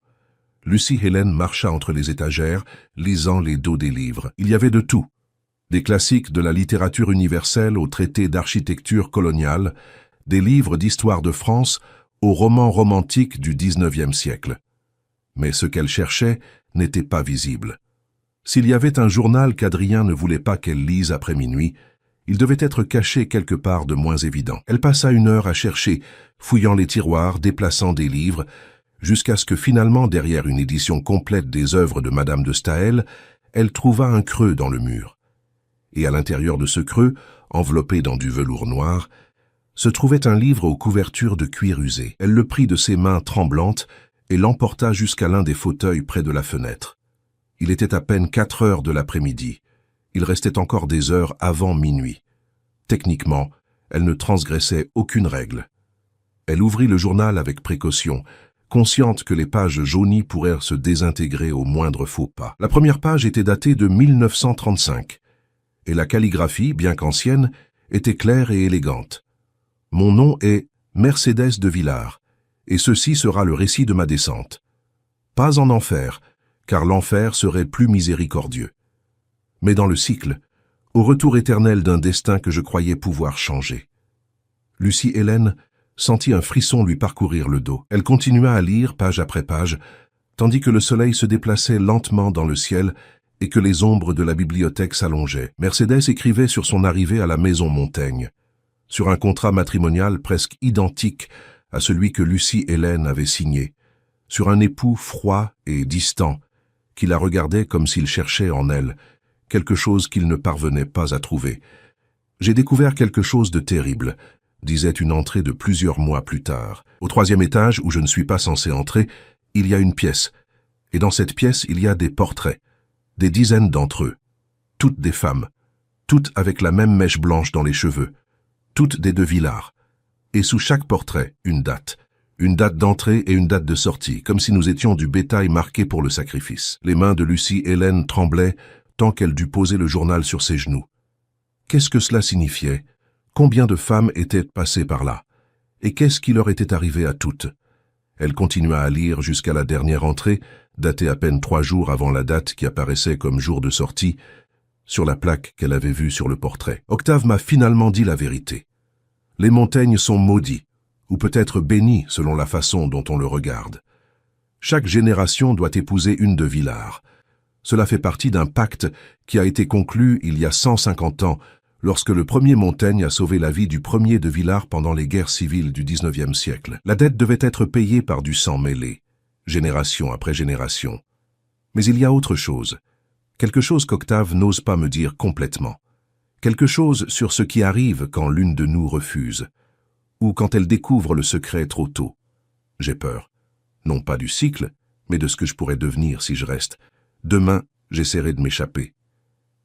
Lucy Helen marcha entre les étagères, lisant les dos des livres. Il y avait de tout. Des classiques de la littérature universelle aux traités d'architecture coloniale, des livres d'histoire de France aux romans romantiques du XIXe siècle. Mais ce qu'elle cherchait n'était pas visible. S'il y avait un journal qu'Adrien ne voulait pas qu'elle lise après minuit, il devait être caché quelque part de moins évident. Elle passa 1 heure à chercher, fouillant les tiroirs, déplaçant des livres, jusqu'à ce que finalement, derrière une édition complète des œuvres de Madame de Staël, elle trouva un creux dans le mur. Et à l'intérieur de ce creux, enveloppé dans du velours noir, se trouvait un livre aux couvertures de cuir usé. Elle le prit de ses mains tremblantes et l'emporta jusqu'à l'un des fauteuils près de la fenêtre. Il était à peine 4 heures de l'après-midi. Il restait encore des heures avant minuit. Techniquement, elle ne transgressait aucune règle. Elle ouvrit le journal avec précaution, consciente que les pages jaunies pourraient se désintégrer au moindre faux pas. La première page était datée de 1935, et la calligraphie, bien qu'ancienne, était claire et élégante. Mon nom est Mercedes de Villars, et ceci sera le récit de ma descente. Pas en enfer, car l'enfer serait plus miséricordieux. Mais dans le cycle, au retour éternel d'un destin que je croyais pouvoir changer. Lucy Helen sentit un frisson lui parcourir le dos. Elle continua à lire page après page, tandis que le soleil se déplaçait lentement dans le ciel et que les ombres de la bibliothèque s'allongeaient. Mercedes écrivait sur son arrivée à la maison Montaigne, sur un contrat matrimonial presque identique à celui que Lucy Helen avait signé, sur un époux froid et distant, qui la regardait comme s'il cherchait en elle quelque chose qu'il ne parvenait pas à trouver. « J'ai découvert quelque chose de terrible », disait une entrée de plusieurs mois plus tard. « Au 3e étage, où je ne suis pas censé entrer, il y a une pièce, et dans cette pièce, il y a des portraits, des dizaines d'entre eux, toutes des femmes, toutes avec la même mèche blanche dans les cheveux, toutes des de Villars, et sous chaque portrait, une date d'entrée et une date de sortie, comme si nous étions du bétail marqué pour le sacrifice. » Les mains de Lucy Helen tremblaient tant qu'elle dut poser le journal sur ses genoux. Qu'est-ce que cela signifiait? Combien de femmes étaient passées par là? Et qu'est-ce qui leur était arrivé à toutes? Elle continua à lire jusqu'à la dernière entrée, datée à peine 3 jours avant la date qui apparaissait comme jour de sortie, sur la plaque qu'elle avait vue sur le portrait. Octave m'a finalement dit la vérité. Les Montagnes sont maudits, ou peut-être bénis selon la façon dont on le regarde. Chaque génération doit épouser une de Villars. Cela fait partie d'un pacte qui a été conclu il y a 150 ans, lorsque le premier Montaigne a sauvé la vie du premier de Villars pendant les guerres civiles du XIXe siècle. La dette devait être payée par du sang mêlé, génération après génération. Mais il y a autre chose, quelque chose qu'Octave n'ose pas me dire complètement, quelque chose sur ce qui arrive quand l'une de nous refuse, ou quand elle découvre le secret trop tôt. J'ai peur, non pas du cycle, mais de ce que je pourrais devenir si je reste. Demain, j'essaierai de m'échapper.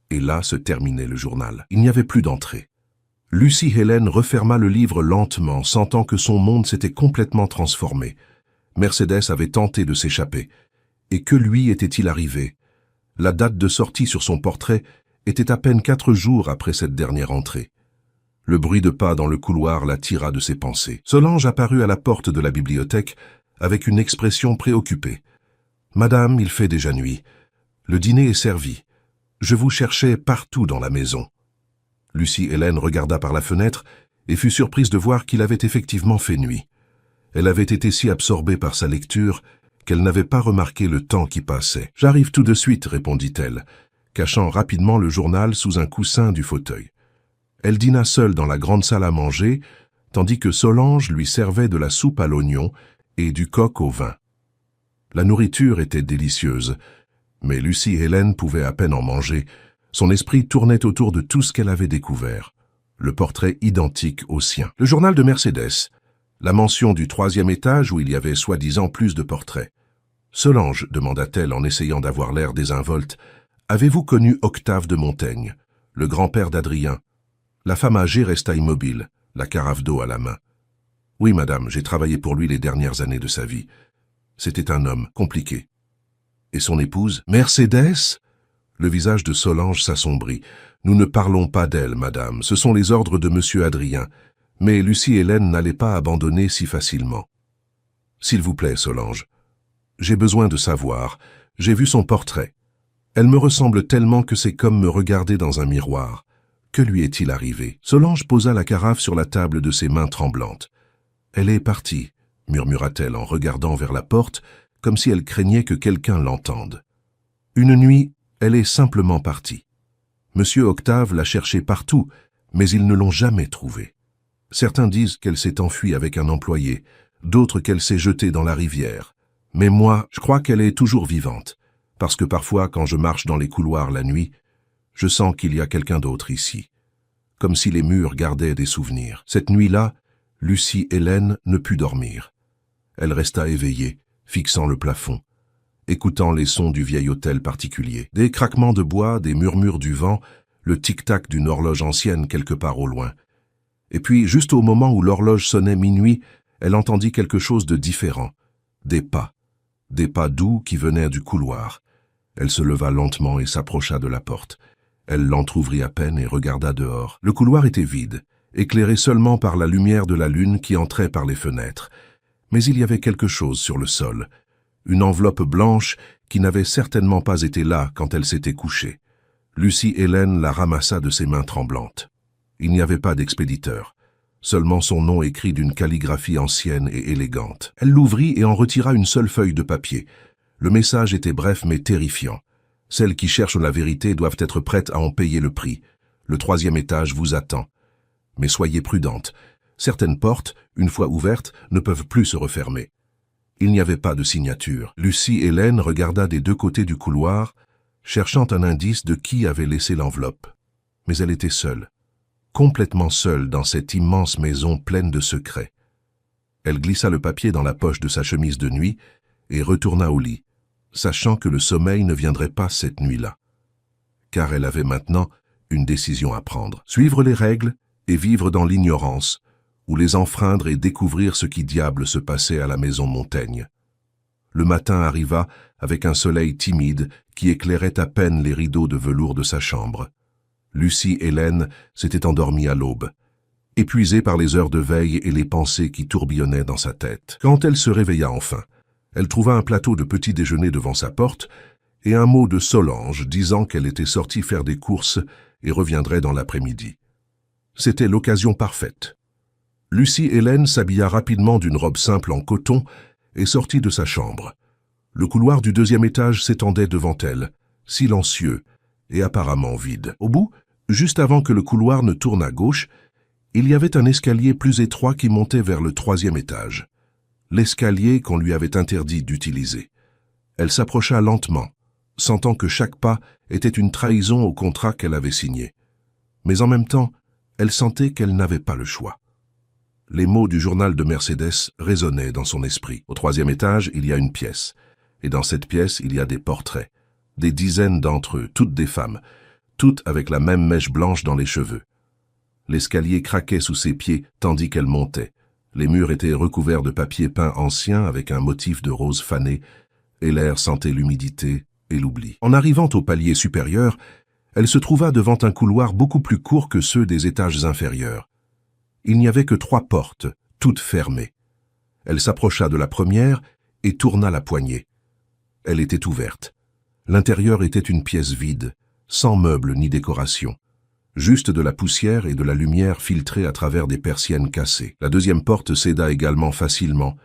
Et là se terminait le journal. Il n'y avait plus d'entrée. Lucy Helen referma le livre lentement, sentant que son monde s'était complètement transformé. Mercedes avait tenté de s'échapper. Et que lui était-il arrivé? La date de sortie sur son portrait était à peine 4 jours après cette dernière entrée. Le bruit de pas dans le couloir la tira de ses pensées. Solange apparut à la porte de la bibliothèque avec une expression préoccupée. « Madame, il fait déjà nuit. Le dîner est servi. Je vous cherchais partout dans la maison. » Lucy Helen regarda par la fenêtre et fut surprise de voir qu'il avait effectivement fait nuit. Elle avait été si absorbée par sa lecture qu'elle n'avait pas remarqué le temps qui passait. « J'arrive tout de suite, » répondit-elle, cachant rapidement le journal sous un coussin du fauteuil. Elle dîna seule dans la grande salle à manger, tandis que Solange lui servait de la soupe à l'oignon et du coq au vin. La nourriture était délicieuse, mais Lucy Helen pouvait à peine en manger. Son esprit tournait autour de tout ce qu'elle avait découvert. Le portrait identique au sien. Le journal de Mercedes. La mention du 3e étage où il y avait soi-disant plus de portraits. « Solange, demanda-t-elle en essayant d'avoir l'air désinvolte, avez-vous connu Octave de Montaigne, le grand-père d'Adrien ?» La femme âgée resta immobile, la carafe d'eau à la main. « Oui, madame, j'ai travaillé pour lui les dernières années de sa vie. C'était un homme compliqué. » Et son épouse, Mercedes? Le visage de Solange s'assombrit. « Nous ne parlons pas d'elle, madame. Ce sont les ordres de monsieur Adrien. » Mais Lucie Hélène n'allait pas abandonner si facilement. « S'il vous plaît, Solange. J'ai besoin de savoir. J'ai vu son portrait. Elle me ressemble tellement que c'est comme me regarder dans un miroir. Que lui est-il arrivé ?» Solange posa la carafe sur la table de ses mains tremblantes. « Elle est partie, » murmura-t-elle en regardant vers la porte, comme si elle craignait que quelqu'un l'entende. Une nuit, elle est simplement partie. Monsieur Octave l'a cherchée partout, mais ils ne l'ont jamais trouvée. Certains disent qu'elle s'est enfuie avec un employé, d'autres qu'elle s'est jetée dans la rivière. Mais moi, je crois qu'elle est toujours vivante, parce que parfois, quand je marche dans les couloirs la nuit, je sens qu'il y a quelqu'un d'autre ici, comme si les murs gardaient des souvenirs. Cette nuit-là, Lucie Hélène ne put dormir. Elle resta éveillée, fixant le plafond, écoutant les sons du vieil hôtel particulier. Des craquements de bois, des murmures du vent, le tic-tac d'une horloge ancienne quelque part au loin. Et puis, juste au moment où l'horloge sonnait minuit, elle entendit quelque chose de différent. Des pas doux qui venaient du couloir. Elle se leva lentement et s'approcha de la porte. Elle l'entr'ouvrit à peine et regarda dehors. Le couloir était vide, éclairé seulement par la lumière de la lune qui entrait par les fenêtres. Mais il y avait quelque chose sur le sol. Une enveloppe blanche qui n'avait certainement pas été là quand elle s'était couchée. Lucie Hélène la ramassa de ses mains tremblantes. Il n'y avait pas d'expéditeur, seulement son nom écrit d'une calligraphie ancienne et élégante. Elle l'ouvrit et en retira une seule feuille de papier. Le message était bref mais terrifiant. Celles qui cherchent la vérité doivent être prêtes à en payer le prix. Le 3e étage vous attend. Mais soyez prudente. Certaines portes, une fois ouvertes, ne peuvent plus se refermer. Il n'y avait pas de signature. Lucie Hélène regarda des deux côtés du couloir, cherchant un indice de qui avait laissé l'enveloppe. Mais elle était seule, complètement seule dans cette immense maison pleine de secrets. Elle glissa le papier dans la poche de sa chemise de nuit et retourna au lit, sachant que le sommeil ne viendrait pas cette nuit-là. Car elle avait maintenant une décision à prendre. Suivre les règles et vivre dans l'ignorance, ou les enfreindre et découvrir ce qui diable se passait à la maison Montaigne. Le matin arriva avec un soleil timide qui éclairait à peine les rideaux de velours de sa chambre. Lucie Hélène s'était endormie à l'aube, épuisée par les heures de veille et les pensées qui tourbillonnaient dans sa tête. Quand elle se réveilla enfin, elle trouva un plateau de petit déjeuner devant sa porte et un mot de Solange disant qu'elle était sortie faire des courses et reviendrait dans l'après-midi. C'était l'occasion parfaite. Lucie Hélène s'habilla rapidement d'une robe simple en coton et sortit de sa chambre. Le couloir du 2e étage s'étendait devant elle, silencieux et apparemment vide. Au bout, juste avant que le couloir ne tourne à gauche, il y avait un escalier plus étroit qui montait vers le 3e étage. L'escalier qu'on lui avait interdit d'utiliser. Elle s'approcha lentement, sentant que chaque pas était une trahison au contrat qu'elle avait signé. Mais en même temps, elle sentait qu'elle n'avait pas le choix. Les mots du journal de Mercedes résonnaient dans son esprit. Au 3e étage, il y a une pièce. Et dans cette pièce, il y a des portraits. Des dizaines d'entre eux, toutes des femmes, toutes avec la même mèche blanche dans les cheveux. L'escalier craquait sous ses pieds tandis qu'elle montait. Les murs étaient recouverts de papier peint ancien avec un motif de rose fané, et l'air sentait l'humidité et l'oubli. En arrivant au palier supérieur, elle se trouva devant un couloir beaucoup plus court que ceux des étages inférieurs. Il n'y avait que 3 portes, toutes fermées. Elle s'approcha de la première et tourna la poignée. Elle était ouverte. L'intérieur était une pièce vide, sans meubles ni décoration. Juste de la poussière et de la lumière filtrée à travers des persiennes cassées. La 2e porte céda également facilement,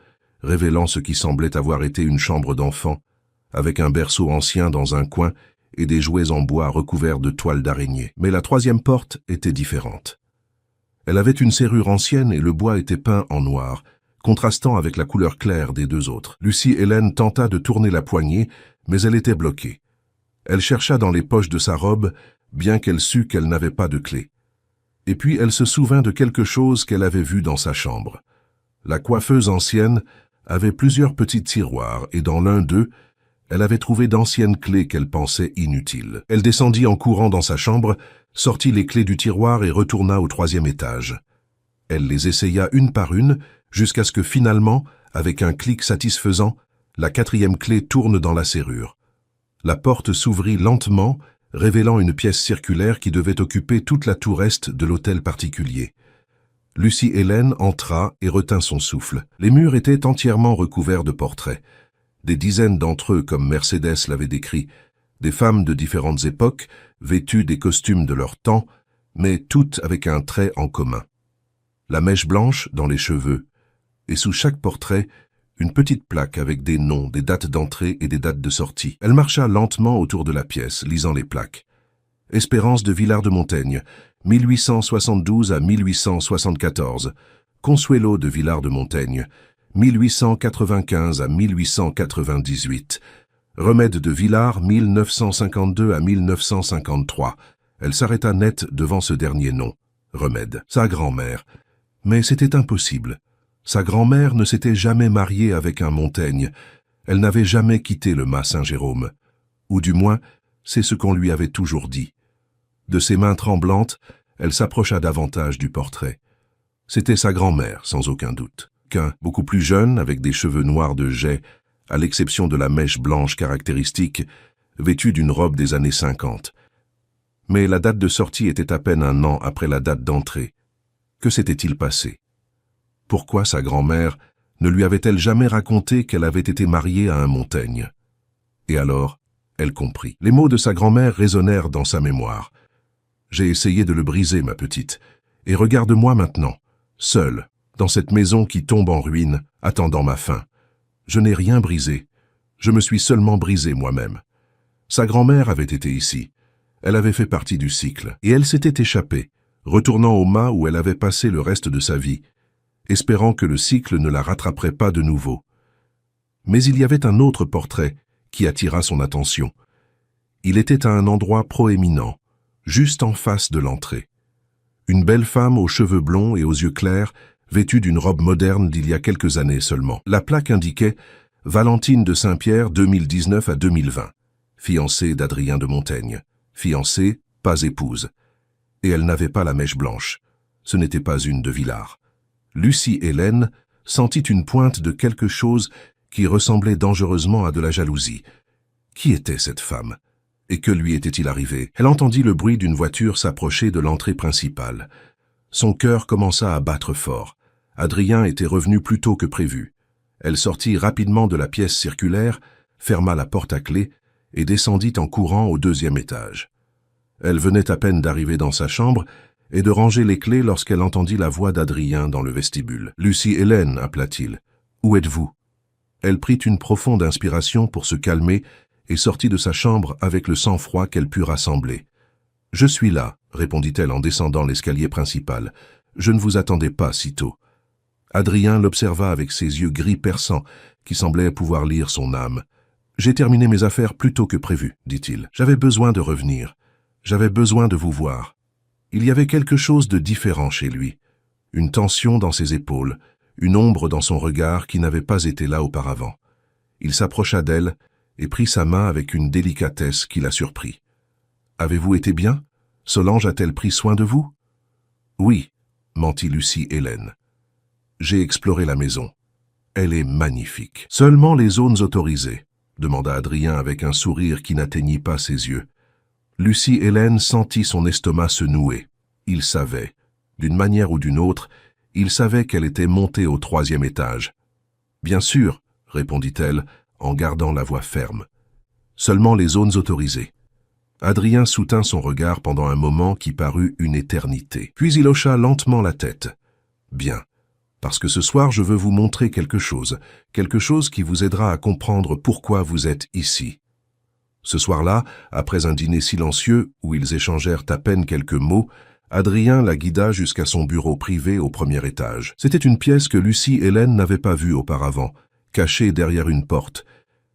révélant ce qui semblait avoir été une chambre d'enfant, avec un berceau ancien dans un coin et des jouets en bois recouverts de toiles d'araignée. Mais la 3e porte était différente. Elle avait une serrure ancienne et le bois était peint en noir, contrastant avec la couleur claire des 2 autres. Lucie Hélène tenta de tourner la poignée, mais elle était bloquée. Elle chercha dans les poches de sa robe, bien qu'elle sût qu'elle n'avait pas de clé. Et puis elle se souvint de quelque chose qu'elle avait vu dans sa chambre. La coiffeuse ancienne avait plusieurs petits tiroirs et dans l'un d'eux, elle avait trouvé d'anciennes clés qu'elle pensait inutiles. Elle descendit en courant dans sa chambre, sortit les clés du tiroir et retourna au 3e étage. Elle les essaya une par une, jusqu'à ce que finalement, avec un clic satisfaisant, la 4e clé tourne dans la serrure. La porte s'ouvrit lentement révélant une pièce circulaire qui devait occuper toute la tour est de l'hôtel particulier. Lucie Hélène entra et retint son souffle. Les murs étaient entièrement recouverts de portraits. Des dizaines d'entre eux, comme Mercédès l'avait décrit, des femmes de différentes époques, vêtues des costumes de leur temps, mais toutes avec un trait en commun. La mèche blanche dans les cheveux, et sous chaque portrait, une petite plaque avec des noms, des dates d'entrée et des dates de sortie. Elle marcha lentement autour de la pièce, lisant les plaques. Espérance de Villard-de-Montaigne, 1872 à 1874. Consuelo de Villard-de-Montaigne, 1895 à 1898. Remède de Villard, 1952 à 1953. Elle s'arrêta net devant ce dernier nom. Remède. Sa grand-mère. Mais c'était impossible. Sa grand-mère ne s'était jamais mariée avec un Montaigne. Elle n'avait jamais quitté le Mas Saint-Jérôme. Ou du moins, c'est ce qu'on lui avait toujours dit. De ses mains tremblantes, elle s'approcha davantage du portrait. C'était sa grand-mère, sans aucun doute. Beaucoup plus jeune, avec des cheveux noirs de jais, à l'exception de la mèche blanche caractéristique, vêtue d'une robe des années 50. Mais la date de sortie était à peine un an après la date d'entrée. Que s'était-il passé? Pourquoi sa grand-mère ne lui avait-elle jamais raconté qu'elle avait été mariée à un Montaigne? Et alors, elle comprit. Les mots de sa grand-mère résonnèrent dans sa mémoire. « J'ai essayé de le briser, ma petite, et regarde-moi maintenant, seule, dans cette maison qui tombe en ruine, attendant ma fin. Je n'ai rien brisé, je me suis seulement brisé moi-même. Sa grand-mère avait été ici, elle avait fait partie du cycle, et elle s'était échappée, retournant au mât où elle avait passé le reste de sa vie, espérant que le cycle ne la rattraperait pas de nouveau. Mais il y avait un autre portrait qui attira son attention. Il était à un endroit proéminent, juste en face de l'entrée. Une belle femme aux cheveux blonds et aux yeux clairs, vêtue d'une robe moderne d'il y a quelques années seulement. La plaque indiquait « Valentine de Saint-Pierre 2019 à 2020, fiancée d'Adrien de Montaigne, fiancée, pas épouse. » Et elle n'avait pas la mèche blanche. Ce n'était pas une de Villard. Lucie Hélène sentit une pointe de quelque chose qui ressemblait dangereusement à de la jalousie. Qui était cette femme? Et que lui était-il arrivé? Elle entendit le bruit d'une voiture s'approcher de l'entrée principale. Son cœur commença à battre fort. Adrien était revenu plus tôt que prévu. Elle sortit rapidement de la pièce circulaire, ferma la porte à clé et descendit en courant au 2e étage. Elle venait à peine d'arriver dans sa chambre et de ranger les clés lorsqu'elle entendit la voix d'Adrien dans le vestibule. « Lucie Hélène » appela-t-il. « Où êtes-vous » Elle prit une profonde inspiration pour se calmer et sortit de sa chambre avec le sang-froid qu'elle put rassembler. « Je suis là » répondit-elle en descendant l'escalier principal. « Je ne vous attendais pas si tôt. » Adrien l'observa avec ses yeux gris perçants qui semblaient pouvoir lire son âme. « J'ai terminé mes affaires plus tôt que prévu, dit-il. J'avais besoin de revenir. J'avais besoin de vous voir. » Il y avait quelque chose de différent chez lui. Une tension dans ses épaules, une ombre dans son regard qui n'avait pas été là auparavant. Il s'approcha d'elle et prit sa main avec une délicatesse qui la surprit. « Avez-vous été bien? Solange a-t-elle pris soin de vous ?»« Oui, » mentit Lucie Hélène. « J'ai exploré la maison. Elle est magnifique. »« Seulement les zones autorisées ?» demanda Adrien avec un sourire qui n'atteignit pas ses yeux. Lucie Hélène sentit son estomac se nouer. Il savait. D'une manière ou d'une autre, il savait qu'elle était montée au 3e étage. « Bien sûr, » répondit-elle, en gardant la voix ferme. « Seulement les zones autorisées. » Adrien soutint son regard pendant un moment qui parut une éternité. Puis il hocha lentement la tête. « Bien, parce que ce soir je veux vous montrer quelque chose qui vous aidera à comprendre pourquoi vous êtes ici. » Ce soir-là, après un dîner silencieux où ils échangèrent à peine quelques mots, Adrien la guida jusqu'à son bureau privé au 1er étage. C'était une pièce que Lucie Hélène n'avait pas vue auparavant, cachée derrière une porte,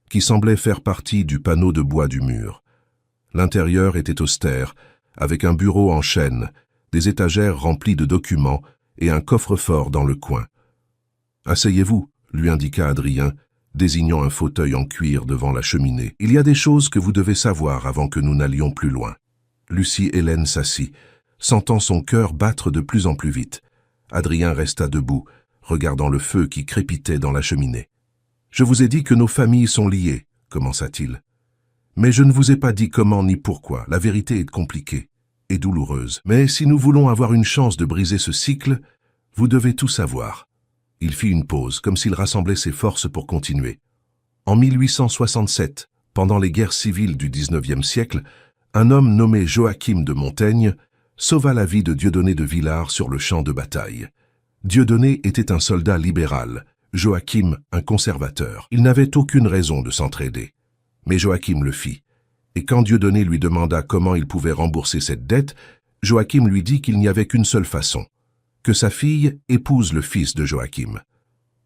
qui semblait faire partie du panneau de bois du mur. L'intérieur était austère, avec un bureau en chêne, des étagères remplies de documents et un coffre-fort dans le coin. « Asseyez-vous » lui indiqua Adrien, désignant un fauteuil en cuir devant la cheminée. « Il y a des choses que vous devez savoir avant que nous n'allions plus loin. » Lucie Hélène s'assit, sentant son cœur battre de plus en plus vite. Adrien resta debout, regardant le feu qui crépitait dans la cheminée. « Je vous ai dit que nos familles sont liées, » commença-t-il. Mais je ne vous ai pas dit comment ni pourquoi. La vérité est compliquée et douloureuse. Mais si nous voulons avoir une chance de briser ce cycle, vous devez tout savoir. Il fit une pause, comme s'il rassemblait ses forces pour continuer. En 1867, pendant les guerres civiles du XIXe siècle, un homme nommé Joachim de Montaigne sauva la vie de Dieudonné de Villars sur le champ de bataille. Dieudonné était un soldat libéral, Joachim un conservateur. Ils n'avaient aucune raison de s'entraider. Mais Joachim le fit. Et quand Dieudonné lui demanda comment il pouvait rembourser cette dette, Joachim lui dit qu'il n'y avait qu'une seule façon, que sa fille épouse le fils de Joachim.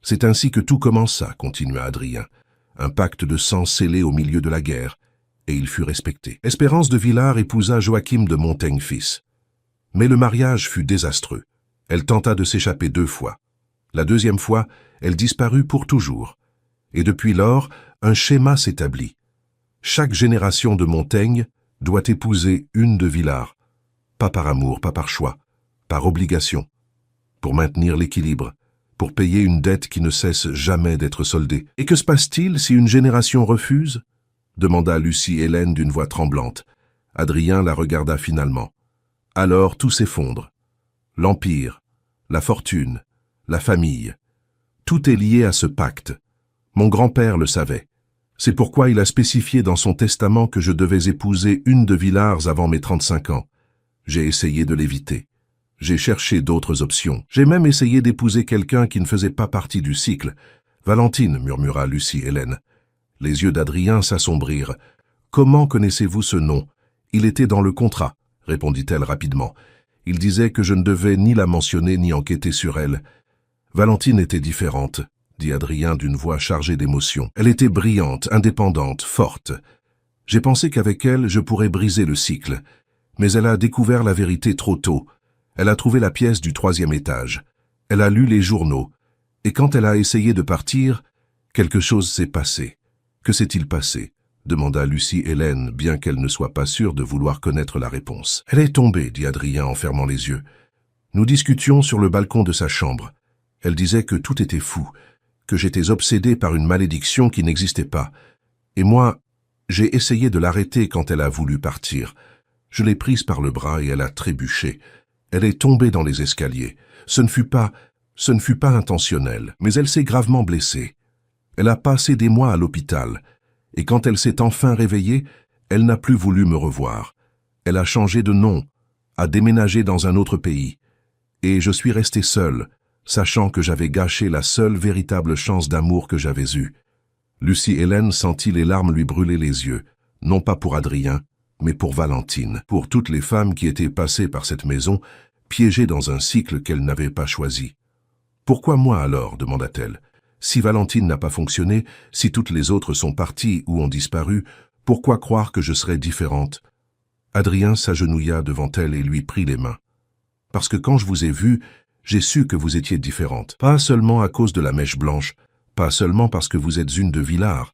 C'est ainsi que tout commença, continua Adrien. Un pacte de sang scellé au milieu de la guerre, et il fut respecté. Espérance de Villars épousa Joachim de Montaigne fils. Mais le mariage fut désastreux. Elle tenta de s'échapper 2 fois. La 2e fois, elle disparut pour toujours. Et depuis lors, un schéma s'établit. Chaque génération de Montaigne doit épouser une de Villars. Pas par amour, pas par choix, par obligation. Pour maintenir l'équilibre, pour payer une dette qui ne cesse jamais d'être soldée. Et que se passe-t-il si une génération refuse ? Demanda Lucie Hélène d'une voix tremblante. Adrien la regarda finalement. Alors tout s'effondre. L'empire, la fortune, la famille. Tout est lié à ce pacte. Mon grand-père le savait. C'est pourquoi il a spécifié dans son testament que je devais épouser une de Villars avant mes 35 ans. J'ai essayé de l'éviter. J'ai cherché d'autres options. J'ai même essayé d'épouser quelqu'un qui ne faisait pas partie du cycle. Valentine, murmura Lucie Hélène. Les yeux d'Adrien s'assombrirent. Comment connaissez-vous ce nom? Il était dans le contrat, répondit-elle rapidement. Il disait que je ne devais ni la mentionner ni enquêter sur elle. Valentine était différente, dit Adrien d'une voix chargée d'émotion. Elle était brillante, indépendante, forte. J'ai pensé qu'avec elle, je pourrais briser le cycle. Mais elle a découvert la vérité trop tôt. Elle a trouvé la pièce du 3e étage. Elle a lu les journaux. Et quand elle a essayé de partir, quelque chose s'est passé. Que s'est-il passé? Demanda Lucie Hélène, bien qu'elle ne soit pas sûre de vouloir connaître la réponse. Elle est tombée, dit Adrien en fermant les yeux. Nous discutions sur le balcon de sa chambre. Elle disait que tout était fou, que j'étais obsédé par une malédiction qui n'existait pas. Et moi, j'ai essayé de l'arrêter quand elle a voulu partir. Je l'ai prise par le bras et elle a trébuché. Elle est tombée dans les escaliers. Ce ne fut pas intentionnel, mais elle s'est gravement blessée. Elle a passé des mois à l'hôpital, et quand elle s'est enfin réveillée, elle n'a plus voulu me revoir. Elle a changé de nom, a déménagé dans un autre pays, et je suis resté seul, sachant que j'avais gâché la seule véritable chance d'amour que j'avais eue. Lucie Hélène sentit les larmes lui brûler les yeux, non pas pour Adrien, mais pour Valentine, pour toutes les femmes qui étaient passées par cette maison, piégées dans un cycle qu'elles n'avaient pas choisi. « Pourquoi moi alors ?» demanda-t-elle. « Si Valentine n'a pas fonctionné, si toutes les autres sont parties ou ont disparu, pourquoi croire que je serais différente ?» Adrien s'agenouilla devant elle et lui prit les mains. « Parce que quand je vous ai vue, j'ai su que vous étiez différente. Pas seulement à cause de la mèche blanche, pas seulement parce que vous êtes une de Villars,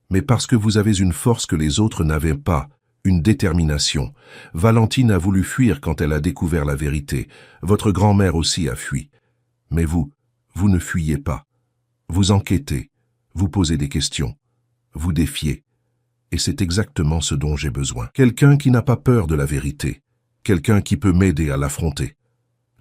mais parce que vous avez une force que les autres n'avaient pas, une détermination. Valentine a voulu fuir quand elle a découvert la vérité. Votre grand-mère aussi a fui. Mais vous ne fuyez pas. Vous enquêtez, vous posez des questions, vous défiez. Et c'est exactement ce dont j'ai besoin. Quelqu'un qui n'a pas peur de la vérité, quelqu'un qui peut m'aider à l'affronter. »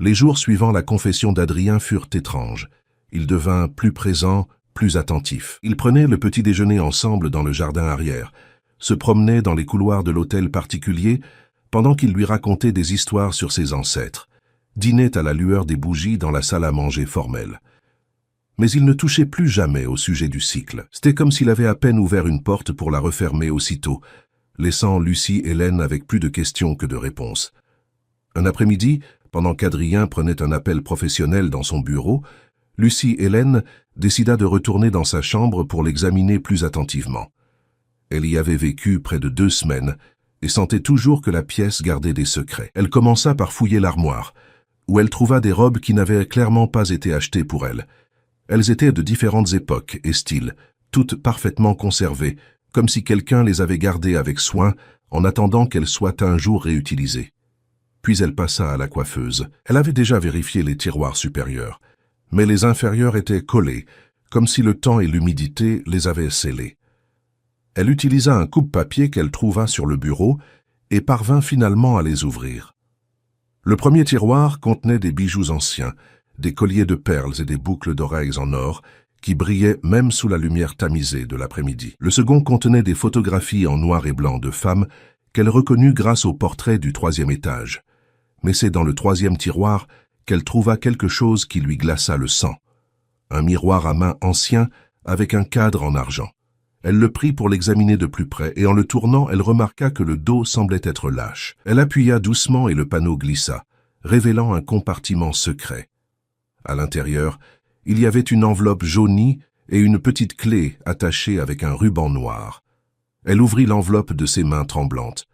Les jours suivant la confession d'Adrien furent étranges. Il devint plus présent, plus attentif. Ils prenaient le petit déjeuner ensemble dans le jardin arrière, se promenaient dans les couloirs de l'hôtel particulier pendant qu'il lui racontait des histoires sur ses ancêtres, dînaient à la lueur des bougies dans la salle à manger formelle. Mais il ne touchait plus jamais au sujet du cycle. C'était comme s'il avait à peine ouvert une porte pour la refermer aussitôt, laissant Lucie Hélène avec plus de questions que de réponses. Un après-midi, pendant qu'Adrien prenait un appel professionnel dans son bureau, Lucie Hélène décida de retourner dans sa chambre pour l'examiner plus attentivement. Elle y avait vécu près de 2 semaines et sentait toujours que la pièce gardait des secrets. Elle commença par fouiller l'armoire, où elle trouva des robes qui n'avaient clairement pas été achetées pour elle. Elles étaient de différentes époques et styles, toutes parfaitement conservées, comme si quelqu'un les avait gardées avec soin en attendant qu'elles soient un jour réutilisées. Puis elle passa à la coiffeuse. Elle avait déjà vérifié les tiroirs supérieurs, mais les inférieurs étaient collés, comme si le temps et l'humidité les avaient scellés. Elle utilisa un coupe-papier qu'elle trouva sur le bureau et parvint finalement à les ouvrir. Le premier tiroir contenait des bijoux anciens, des colliers de perles et des boucles d'oreilles en or qui brillaient même sous la lumière tamisée de l'après-midi. Le second contenait des photographies en noir et blanc de femmes qu'elle reconnut grâce au portrait du 3e étage. Mais c'est dans le 3e tiroir qu'elle trouva quelque chose qui lui glaça le sang. Un miroir à main ancien avec un cadre en argent. Elle le prit pour l'examiner de plus près et en le tournant, elle remarqua que le dos semblait être lâche. Elle appuya doucement et le panneau glissa, révélant un compartiment secret. À l'intérieur, il y avait une enveloppe jaunie et une petite clé attachée avec un ruban noir. Elle ouvrit l'enveloppe de ses mains tremblantes.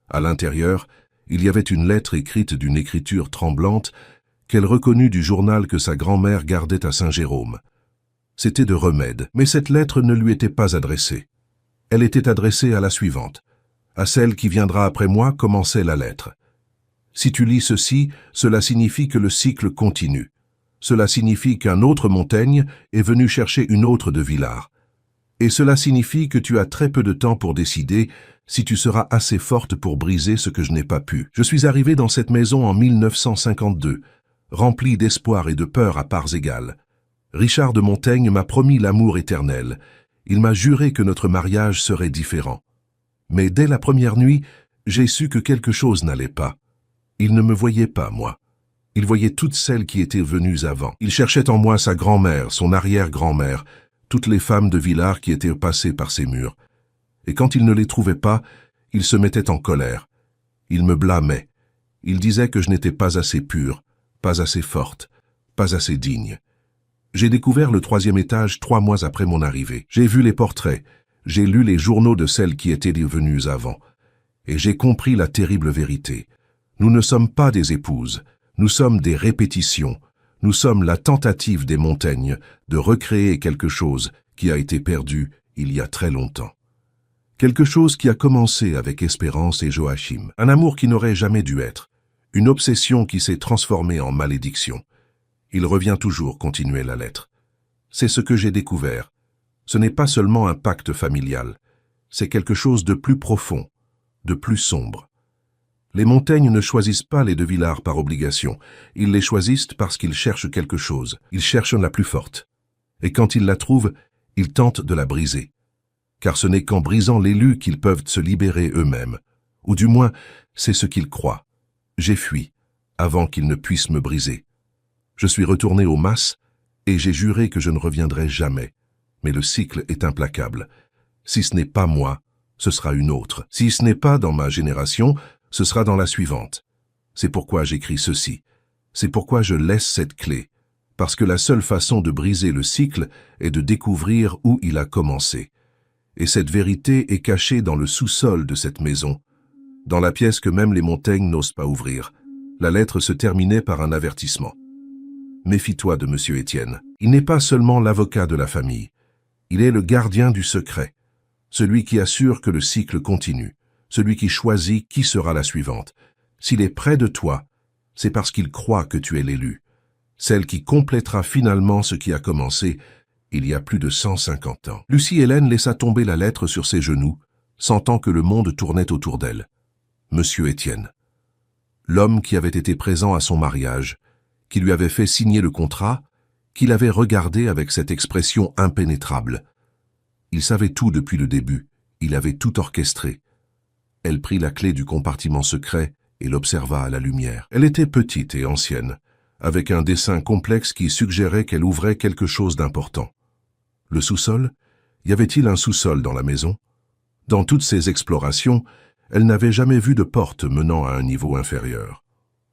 À l'intérieur, il y avait une lettre écrite d'une écriture tremblante qu'elle reconnut du journal que sa grand-mère gardait à Saint-Jérôme. C'était de Remède, mais cette lettre ne lui était pas adressée. Elle était adressée à la suivante. À celle qui viendra après moi commençait la lettre. Si tu lis ceci, cela signifie que le cycle continue. Cela signifie qu'un autre Montaigne est venu chercher une autre de Villars. Et cela signifie que tu as très peu de temps pour décider si tu seras assez forte pour briser ce que je n'ai pas pu. Je suis arrivé dans cette maison en 1952, rempli d'espoir et de peur à parts égales. Richard de Montaigne m'a promis l'amour éternel. Il m'a juré que notre mariage serait différent. Mais dès la première nuit, j'ai su que quelque chose n'allait pas. Il ne me voyait pas, moi. Il voyait toutes celles qui étaient venues avant. Il cherchait en moi sa grand-mère, son arrière-grand-mère, toutes les femmes de Villars qui étaient passées par ses murs. Et quand il ne les trouvait pas, il se mettait en colère. Il me blâmait. Il disait que je n'étais pas assez pure, pas assez forte, pas assez digne. J'ai découvert le 3e étage 3 mois après mon arrivée. J'ai vu les portraits, j'ai lu les journaux de celles qui étaient venues avant. Et j'ai compris la terrible vérité. Nous ne sommes pas des épouses, nous sommes des répétitions. Nous sommes la tentative des Montaigne de recréer quelque chose qui a été perdu il y a très longtemps. Quelque chose qui a commencé avec Espérance et Joachim. Un amour qui n'aurait jamais dû être. Une obsession qui s'est transformée en malédiction. Il revient toujours, continuait la lettre. C'est ce que j'ai découvert. Ce n'est pas seulement un pacte familial. C'est quelque chose de plus profond, de plus sombre. Les Montaigne ne choisissent pas les de Villars par obligation. Ils les choisissent parce qu'ils cherchent quelque chose. Ils cherchent la plus forte. Et quand ils la trouvent, ils tentent de la briser. Car ce n'est qu'en brisant l'élu qu'ils peuvent se libérer eux-mêmes. Ou du moins, c'est ce qu'ils croient. J'ai fui, avant qu'ils ne puissent me briser. Je suis retourné au mas, et j'ai juré que je ne reviendrai jamais. Mais le cycle est implacable. Si ce n'est pas moi, ce sera une autre. Si ce n'est pas dans ma génération, ce sera dans la suivante. C'est pourquoi j'écris ceci. C'est pourquoi je laisse cette clé. Parce que la seule façon de briser le cycle est de découvrir où il a commencé. Et cette vérité est cachée dans le sous-sol de cette maison, dans la pièce que même les Montaigne n'osent pas ouvrir. La lettre se terminait par un avertissement. Méfie-toi de M. Étienne. Il n'est pas seulement l'avocat de la famille. Il est le gardien du secret. Celui qui assure que le cycle continue. Celui qui choisit qui sera la suivante. S'il est près de toi, c'est parce qu'il croit que tu es l'élu. Celle qui complétera finalement ce qui a commencé il y a plus de 150 ans. Lucie-Hélène laissa tomber la lettre sur ses genoux, sentant que le monde tournait autour d'elle. Monsieur Étienne. L'homme qui avait été présent à son mariage, qui lui avait fait signer le contrat, qui l'avait regardé avec cette expression impénétrable. Il savait tout depuis le début, il avait tout orchestré. Elle prit la clé du compartiment secret et l'observa à la lumière. Elle était petite et ancienne, avec un dessin complexe qui suggérait qu'elle ouvrait quelque chose d'important. Le sous-sol? Y avait-il un sous-sol dans la maison? Dans toutes ses explorations, elle n'avait jamais vu de porte menant à un niveau inférieur.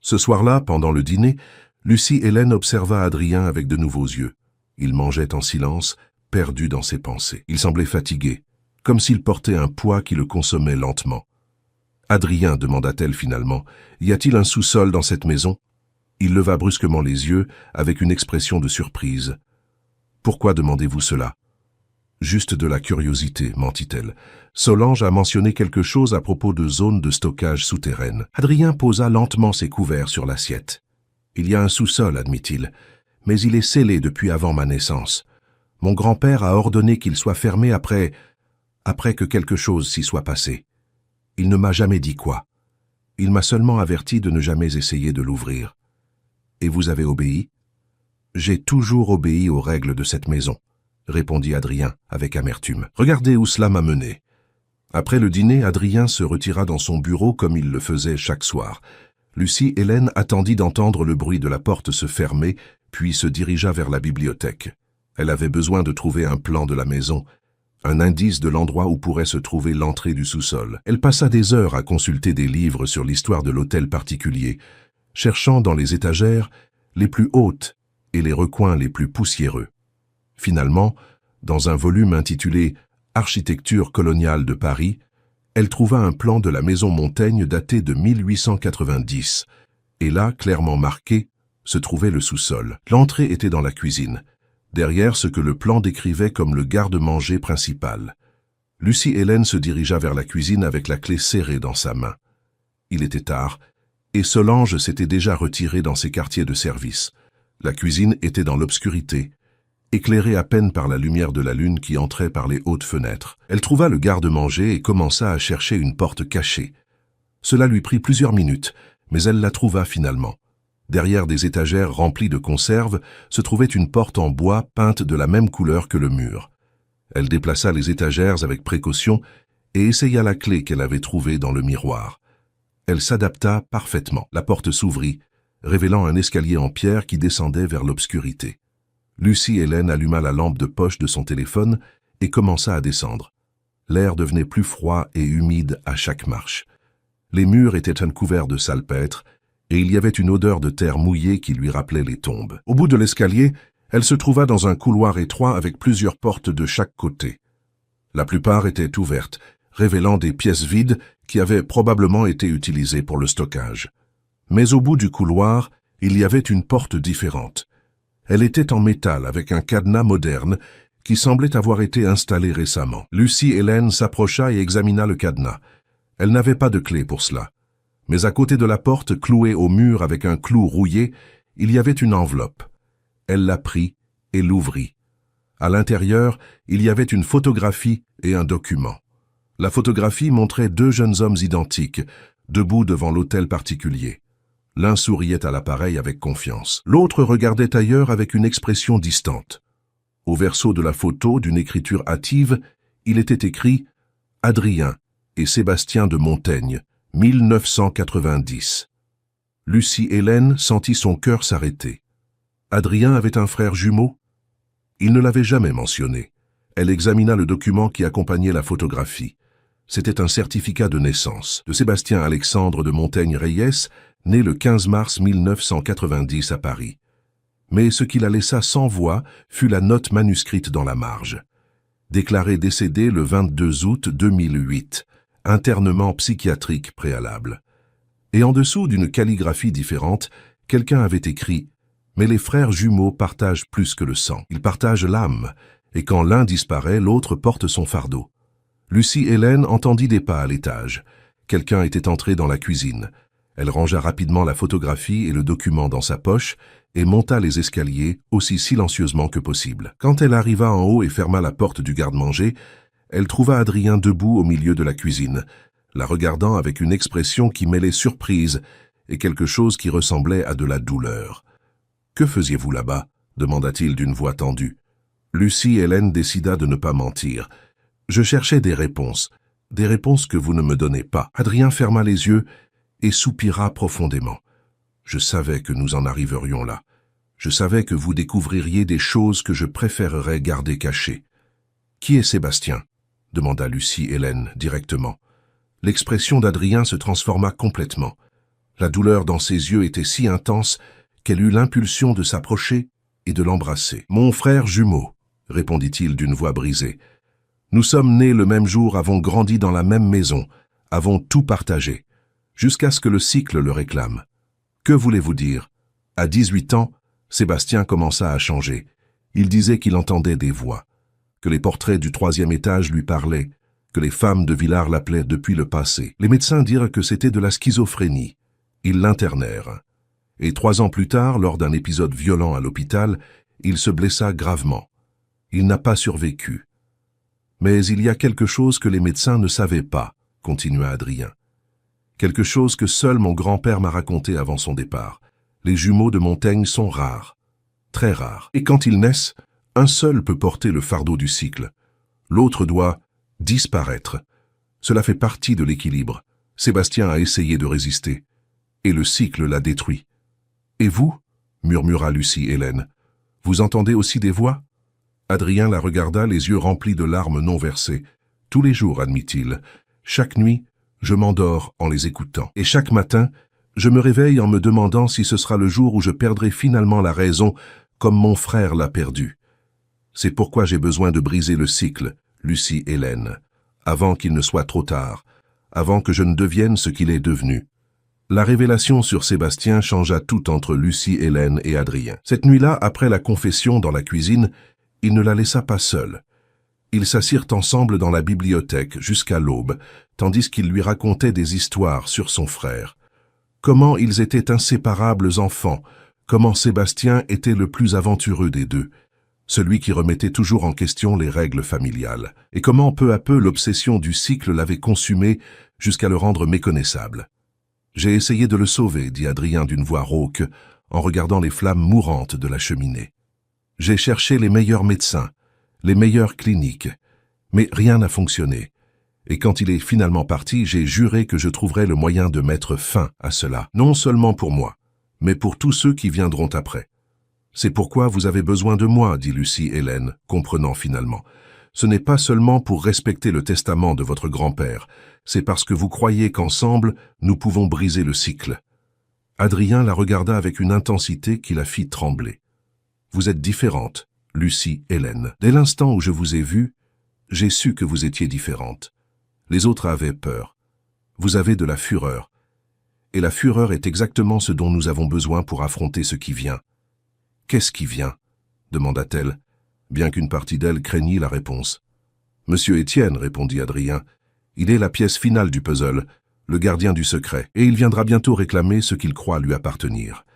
Ce soir-là, pendant le dîner, Lucie-Hélène observa Adrien avec de nouveaux yeux. Il mangeait en silence, perdu dans ses pensées. Il semblait fatigué, comme s'il portait un poids qui le consommait lentement. « Adrien, demanda-t-elle finalement, y a-t-il un sous-sol dans cette maison ?» Il leva brusquement les yeux avec une expression de surprise. « Pourquoi demandez-vous cela ?»« Juste de la curiosité, mentit-elle. Solange a mentionné quelque chose à propos de zones de stockage souterraines. » Adrien posa lentement ses couverts sur l'assiette. « Il y a un sous-sol, admit-il, mais il est scellé depuis avant ma naissance. Mon grand-père a ordonné qu'il soit fermé après après que quelque chose s'y soit passé. Il ne m'a jamais dit quoi. Il m'a seulement averti de ne jamais essayer de l'ouvrir. Et vous avez obéi? J'ai toujours obéi aux règles de cette maison, répondit Adrien avec amertume. Regardez où cela m'a mené. Après le dîner, Adrien se retira dans son bureau comme il le faisait chaque soir. Lucie Hélène attendit d'entendre le bruit de la porte se fermer, puis se dirigea vers la bibliothèque. Elle avait besoin de trouver un plan de la maison, un indice de l'endroit où pourrait se trouver l'entrée du sous-sol. Elle passa des heures à consulter des livres sur l'histoire de l'hôtel particulier, cherchant dans les étagères les plus hautes et les recoins les plus poussiéreux. Finalement, dans un volume intitulé « Architecture coloniale de Paris », elle trouva un plan de la maison Montaigne daté de 1890, et là, clairement marqué, se trouvait le sous-sol. L'entrée était dans la cuisine, derrière ce que le plan décrivait comme le garde-manger principal. Lucie Hélène se dirigea vers la cuisine avec la clé serrée dans sa main. Il était tard, et Solange s'était déjà retirée dans ses quartiers de service. La cuisine était dans l'obscurité, éclairée à peine par la lumière de la lune qui entrait par les hautes fenêtres. Elle trouva le garde-manger et commença à chercher une porte cachée. Cela lui prit plusieurs minutes, mais elle la trouva finalement. Derrière des étagères remplies de conserves se trouvait une porte en bois peinte de la même couleur que le mur. Elle déplaça les étagères avec précaution et essaya la clé qu'elle avait trouvée dans le miroir. Elle s'adapta parfaitement. La porte s'ouvrit, révélant un escalier en pierre qui descendait vers l'obscurité. Lucie Hélène alluma la lampe de poche de son téléphone et commença à descendre. L'air devenait plus froid et humide à chaque marche. Les murs étaient couverts de salpêtre et il y avait une odeur de terre mouillée qui lui rappelait les tombes. Au bout de l'escalier, elle se trouva dans un couloir étroit avec plusieurs portes de chaque côté. La plupart étaient ouvertes, révélant des pièces vides qui avaient probablement été utilisées pour le stockage. Mais au bout du couloir, il y avait une porte différente. Elle était en métal avec un cadenas moderne qui semblait avoir été installé récemment. Lucie Hélène s'approcha et examina le cadenas. Elle n'avait pas de clé pour cela. Mais à côté de la porte, clouée au mur avec un clou rouillé, il y avait une enveloppe. Elle la prit et l'ouvrit. À l'intérieur, il y avait une photographie et un document. La photographie montrait deux jeunes hommes identiques, debout devant l'hôtel particulier. L'un souriait à l'appareil avec confiance. L'autre regardait ailleurs avec une expression distante. Au verso de la photo, d'une écriture hâtive, il était écrit « Adrien et Sébastien de Montaigne, 1990 ». Lucie Hélène sentit son cœur s'arrêter. Adrien avait un frère jumeau? Il ne l'avait jamais mentionné. Elle examina le document qui accompagnait la photographie. C'était un certificat de naissance de Sébastien Alexandre de Montaigne-Reyes, né le 15 mars 1990 à Paris. Mais ce qui la laissa sans voix fut la note manuscrite dans la marge. Déclaré décédé le 22 août 2008, internement psychiatrique préalable. Et en dessous d'une calligraphie différente, quelqu'un avait écrit « Mais les frères jumeaux partagent plus que le sang. Ils partagent l'âme, et quand l'un disparaît, l'autre porte son fardeau. » Lucie Hélène entendit des pas à l'étage. Quelqu'un était entré dans la cuisine. Elle rangea rapidement la photographie et le document dans sa poche et monta les escaliers aussi silencieusement que possible. Quand elle arriva en haut et ferma la porte du garde-manger, elle trouva Adrien debout au milieu de la cuisine, la regardant avec une expression qui mêlait surprise et quelque chose qui ressemblait à de la douleur. « Que faisiez-vous là-bas » demanda-t-il d'une voix tendue. Lucie Hélène décida de ne pas mentir. « Je cherchais des réponses que vous ne me donnez pas. » Adrien ferma les yeux et soupira profondément. Je savais que nous en arriverions là. Je savais que vous découvririez des choses que je préférerais garder cachées. « Qui est Sébastien » demanda Lucie Hélène directement. L'expression d'Adrien se transforma complètement. La douleur dans ses yeux était si intense qu'elle eut l'impulsion de s'approcher et de l'embrasser. « Mon frère jumeau » répondit-il d'une voix brisée. « Nous sommes nés le même jour, avons grandi dans la même maison, avons tout partagé. Jusqu'à ce que le cycle le réclame. Que voulez-vous dire? À 18 ans, Sébastien commença à changer. Il disait qu'il entendait des voix, que les portraits du 3e étage lui parlaient, que les femmes de Villars l'appelaient depuis le passé. Les médecins dirent que c'était de la schizophrénie. Ils l'internèrent. Et 3 ans plus tard, lors d'un épisode violent à l'hôpital, il se blessa gravement. Il n'a pas survécu. Mais il y a quelque chose que les médecins ne savaient pas, continua Adrien. Quelque chose que seul mon grand-père m'a raconté avant son départ. Les jumeaux de Montaigne sont rares, très rares. Et quand ils naissent, un seul peut porter le fardeau du cycle. L'autre doit disparaître. Cela fait partie de l'équilibre. Sébastien a essayé de résister. Et le cycle l'a détruit. « Et vous » murmura Lucie Hélène. « Vous entendez aussi des voix » Adrien la regarda, les yeux remplis de larmes non versées. « Tous les jours, admit-il. Chaque nuit, je m'endors en les écoutant. Et chaque matin, je me réveille en me demandant si ce sera le jour où je perdrai finalement la raison, comme mon frère l'a perdue. C'est pourquoi j'ai besoin de briser le cycle, Lucie Hélène, avant qu'il ne soit trop tard, avant que je ne devienne ce qu'il est devenu. » La révélation sur Sébastien changea tout entre Lucie Hélène et Adrien. Cette nuit-là, après la confession dans la cuisine, il ne la laissa pas seule. Ils s'assirent ensemble dans la bibliothèque jusqu'à l'aube, tandis qu'il lui racontait des histoires sur son frère. Comment ils étaient inséparables enfants, comment Sébastien était le plus aventureux des deux, celui qui remettait toujours en question les règles familiales, et comment peu à peu l'obsession du cycle l'avait consumé jusqu'à le rendre méconnaissable. « J'ai essayé de le sauver, dit Adrien d'une voix rauque, en regardant les flammes mourantes de la cheminée. J'ai cherché les meilleurs médecins, les meilleures cliniques, mais rien n'a fonctionné. Et quand il est finalement parti, j'ai juré que je trouverais le moyen de mettre fin à cela, non seulement pour moi, mais pour tous ceux qui viendront après. C'est pourquoi vous avez besoin de moi, dit Lucie Hélène, comprenant finalement. Ce n'est pas seulement pour respecter le testament de votre grand-père, c'est parce que vous croyez qu'ensemble, nous pouvons briser le cycle. Adrien la regarda avec une intensité qui la fit trembler. Vous êtes différente, Lucie Hélène. Dès l'instant où je vous ai vue, j'ai su que vous étiez différente. Les autres avaient peur. Vous avez de la fureur. Et la fureur est exactement ce dont nous avons besoin pour affronter ce qui vient. Qu'est-ce qui vient ? Demanda-t-elle, bien qu'une partie d'elle craignit la réponse. Monsieur Étienne, répondit Adrien, il est la pièce finale du puzzle, le gardien du secret, et il viendra bientôt réclamer ce qu'il croit lui appartenir.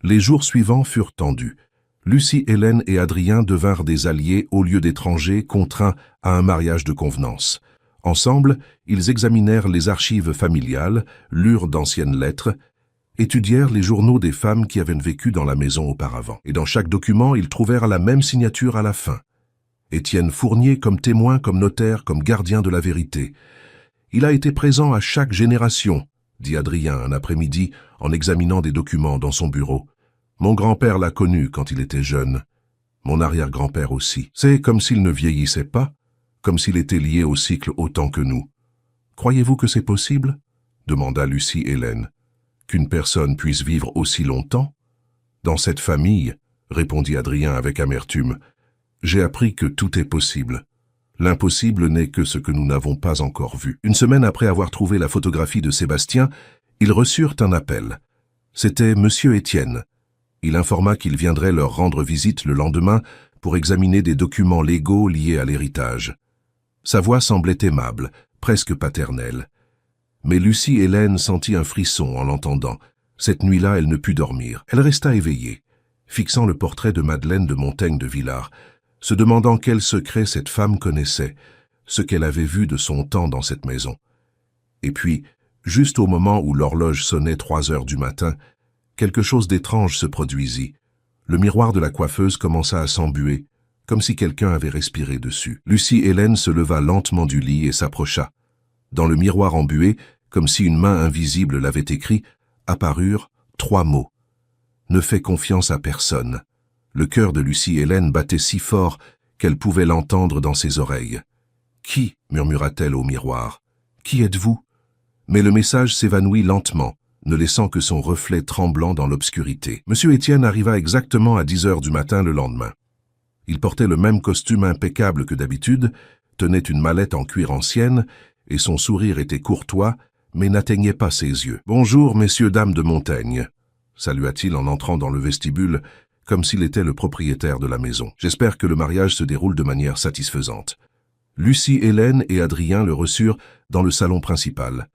Les jours suivants furent tendus. Lucie Hélène et Adrien devinrent des alliés au lieu d'étrangers contraints à un mariage de convenance. Ensemble, ils examinèrent les archives familiales, lurent d'anciennes lettres, étudièrent les journaux des femmes qui avaient vécu dans la maison auparavant. Et dans chaque document, ils trouvèrent la même signature à la fin. Étienne Fournier comme témoin, comme notaire, comme gardien de la vérité. Il a été présent à chaque génération, dit Adrien un après-midi en examinant des documents dans son bureau. Mon grand-père l'a connu quand il était jeune. Mon arrière-grand-père aussi. C'est comme s'il ne vieillissait pas, comme s'il était lié au cycle autant que nous. Croyez-vous que c'est possible ? Demanda Lucie Hélène. Qu'une personne puisse vivre aussi longtemps ? Dans cette famille, répondit Adrien avec amertume, j'ai appris que tout est possible. L'impossible n'est que ce que nous n'avons pas encore vu. Une semaine après avoir trouvé la photographie de Sébastien, ils reçurent un appel. C'était Monsieur Étienne. Il informa qu'il viendrait leur rendre visite le lendemain pour examiner des documents légaux liés à l'héritage. Sa voix semblait aimable, presque paternelle. Mais Lucie Hélène sentit un frisson en l'entendant. Cette nuit-là, elle ne put dormir. Elle resta éveillée, fixant le portrait de Madeleine de Montaigne de Villars, se demandant quel secret cette femme connaissait, ce qu'elle avait vu de son temps dans cette maison. Et puis, juste au moment où l'horloge sonnait 3 heures du matin, quelque chose d'étrange se produisit. Le miroir de la coiffeuse commença à s'embuer, comme si quelqu'un avait respiré dessus. Lucie Hélène se leva lentement du lit et s'approcha. Dans le miroir embué, comme si une main invisible l'avait écrit, apparurent 3 mots. Ne fais confiance à personne. Le cœur de Lucie Hélène battait si fort qu'elle pouvait l'entendre dans ses oreilles. « Qui » murmura-t-elle au miroir. « Qui êtes-vous » Mais le message s'évanouit lentement, ne laissant que son reflet tremblant dans l'obscurité. Monsieur Étienne arriva exactement à 10 heures du matin le lendemain. Il portait le même costume impeccable que d'habitude, tenait une mallette en cuir ancienne, et son sourire était courtois, mais n'atteignait pas ses yeux. « Bonjour, messieurs, dames de Montaigne », salua-t-il en entrant dans le vestibule, comme s'il était le propriétaire de la maison. « J'espère que le mariage se déroule de manière satisfaisante. » Lucie Hélène et Adrien le reçurent dans le salon principal.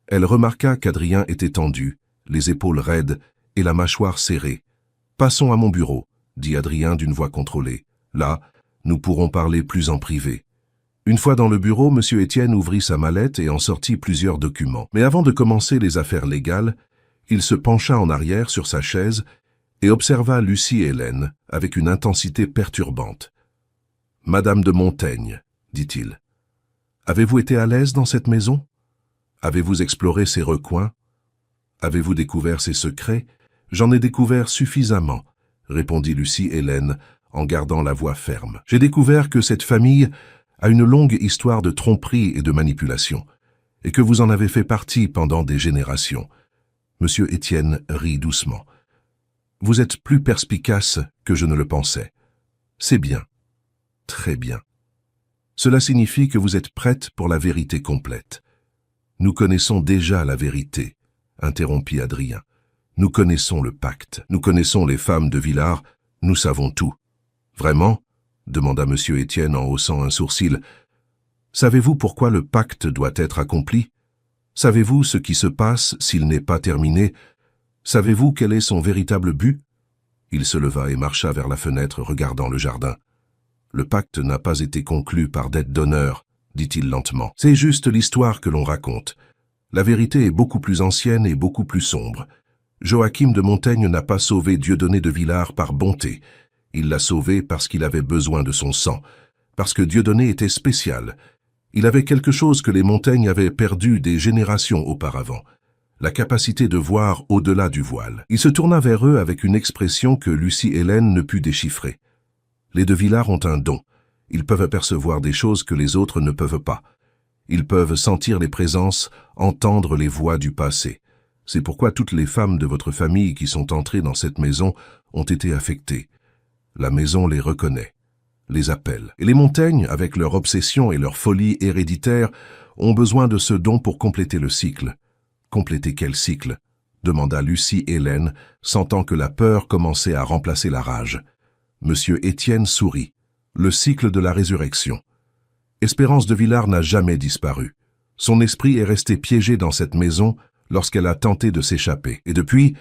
Elle remarqua qu'Adrien était tendu, les épaules raides et la mâchoire serrée. « Passons à mon bureau, » dit Adrien d'une voix contrôlée. « Là, nous pourrons parler plus en privé. » Une fois dans le bureau, M. Étienne ouvrit sa mallette et en sortit plusieurs documents. Mais avant de commencer les affaires légales, il se pencha en arrière sur sa chaise et observa Lucie Hélène avec une intensité perturbante. « Madame de Montaigne, dit-il, avez-vous été à l'aise dans cette maison? Avez-vous exploré ses recoins? Avez-vous découvert ses secrets? J'en ai découvert suffisamment, répondit Lucie Hélène en gardant la voix ferme. J'ai découvert que cette famille a une longue histoire de tromperie et de manipulation, et que vous en avez fait partie pendant des générations. Monsieur Étienne rit doucement. Vous êtes plus perspicace que je ne le pensais. C'est bien. Très bien. Cela signifie que vous êtes prête pour la vérité complète. Nous connaissons déjà la vérité, interrompit Adrien. Nous connaissons le pacte. Nous connaissons les femmes de Villars. Nous savons tout. Vraiment? Demanda M. Étienne en haussant un sourcil. Savez-vous pourquoi le pacte doit être accompli? Savez-vous ce qui se passe s'il n'est pas terminé? Savez-vous quel est son véritable but? Il se leva et marcha vers la fenêtre, regardant le jardin. Le pacte n'a pas été conclu par dette d'honneur, dit-il lentement. C'est juste l'histoire que l'on raconte. La vérité est beaucoup plus ancienne et beaucoup plus sombre. Joachim de Montaigne n'a pas sauvé Dieudonné de Villars par bonté. Il l'a sauvé parce qu'il avait besoin de son sang, parce que Dieudonné était spécial. Il avait quelque chose que les Montaigne avaient perdu des générations auparavant, la capacité de voir au-delà du voile. Il se tourna vers eux avec une expression que Lucie Hélène ne put déchiffrer. Les de Villars ont un don. Ils peuvent apercevoir des choses que les autres ne peuvent pas. Ils peuvent sentir les présences, entendre les voix du passé. C'est pourquoi toutes les femmes de votre famille qui sont entrées dans cette maison ont été affectées. La maison les reconnaît, les appelle. Et les Montaigne, avec leur obsession et leur folie héréditaire, ont besoin de ce don pour compléter le cycle. Compléter quel cycle? Demanda Lucie Hélène, sentant que la peur commençait à remplacer la rage. Monsieur Étienne sourit. Le cycle de la résurrection. Espérance de Villars n'a jamais disparu. Son esprit est resté piégé dans cette maison lorsqu'elle a tenté de s'échapper. Et depuis,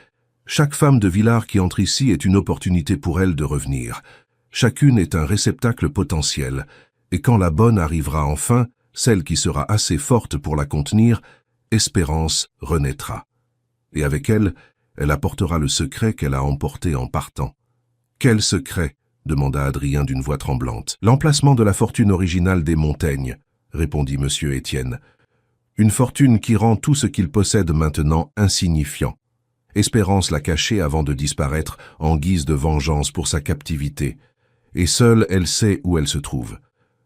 chaque femme de Villars qui entre ici est une opportunité pour elle de revenir. Chacune est un réceptacle potentiel, et quand la bonne arrivera enfin, celle qui sera assez forte pour la contenir, Espérance renaîtra. Et avec elle, elle apportera le secret qu'elle a emporté en partant. Quel secret? Demanda Adrien d'une voix tremblante. L'emplacement de la fortune originale des Montaigne, répondit M. Étienne. Une fortune qui rend tout ce qu'il possède maintenant insignifiant. Espérance l'a cachée avant de disparaître en guise de vengeance pour sa captivité. Et seule elle sait où elle se trouve.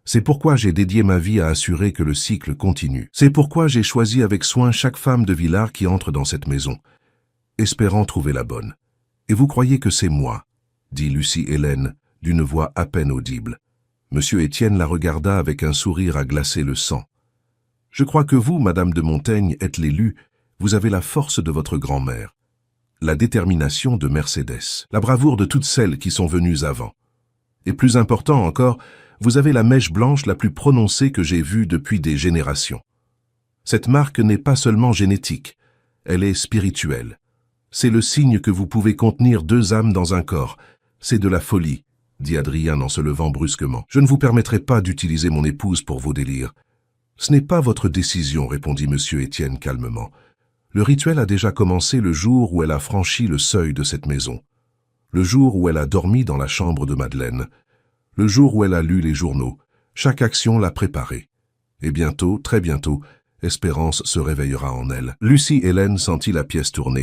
C'est pourquoi j'ai dédié ma vie à assurer que le cycle continue. C'est pourquoi j'ai choisi avec soin chaque femme de Villars qui entre dans cette maison, espérant trouver la bonne. Et vous croyez que c'est moi, dit Lucie Hélène, d'une voix à peine audible. Monsieur Étienne la regarda avec un sourire à glacer le sang. Je crois que vous, Madame de Montaigne, êtes l'élue, vous avez la force de votre grand-mère, la détermination de Mercédès, la bravoure de toutes celles qui sont venues avant. Et plus important encore, vous avez la mèche blanche la plus prononcée que j'ai vue depuis des générations. Cette marque n'est pas seulement génétique, elle est spirituelle. C'est le signe que vous pouvez contenir deux âmes dans un corps. C'est de la folie, dit Adrien en se levant brusquement. Je ne vous permettrai pas d'utiliser mon épouse pour vos délires. Ce n'est pas votre décision, répondit M. Étienne calmement. Le rituel a déjà commencé le jour où elle a franchi le seuil de cette maison. Le jour où elle a dormi dans la chambre de Madeleine. Le jour où elle a lu les journaux. Chaque action l'a préparée. Et bientôt, très bientôt, Espérance se réveillera en elle. Lucie Hélène sentit la pièce tourner.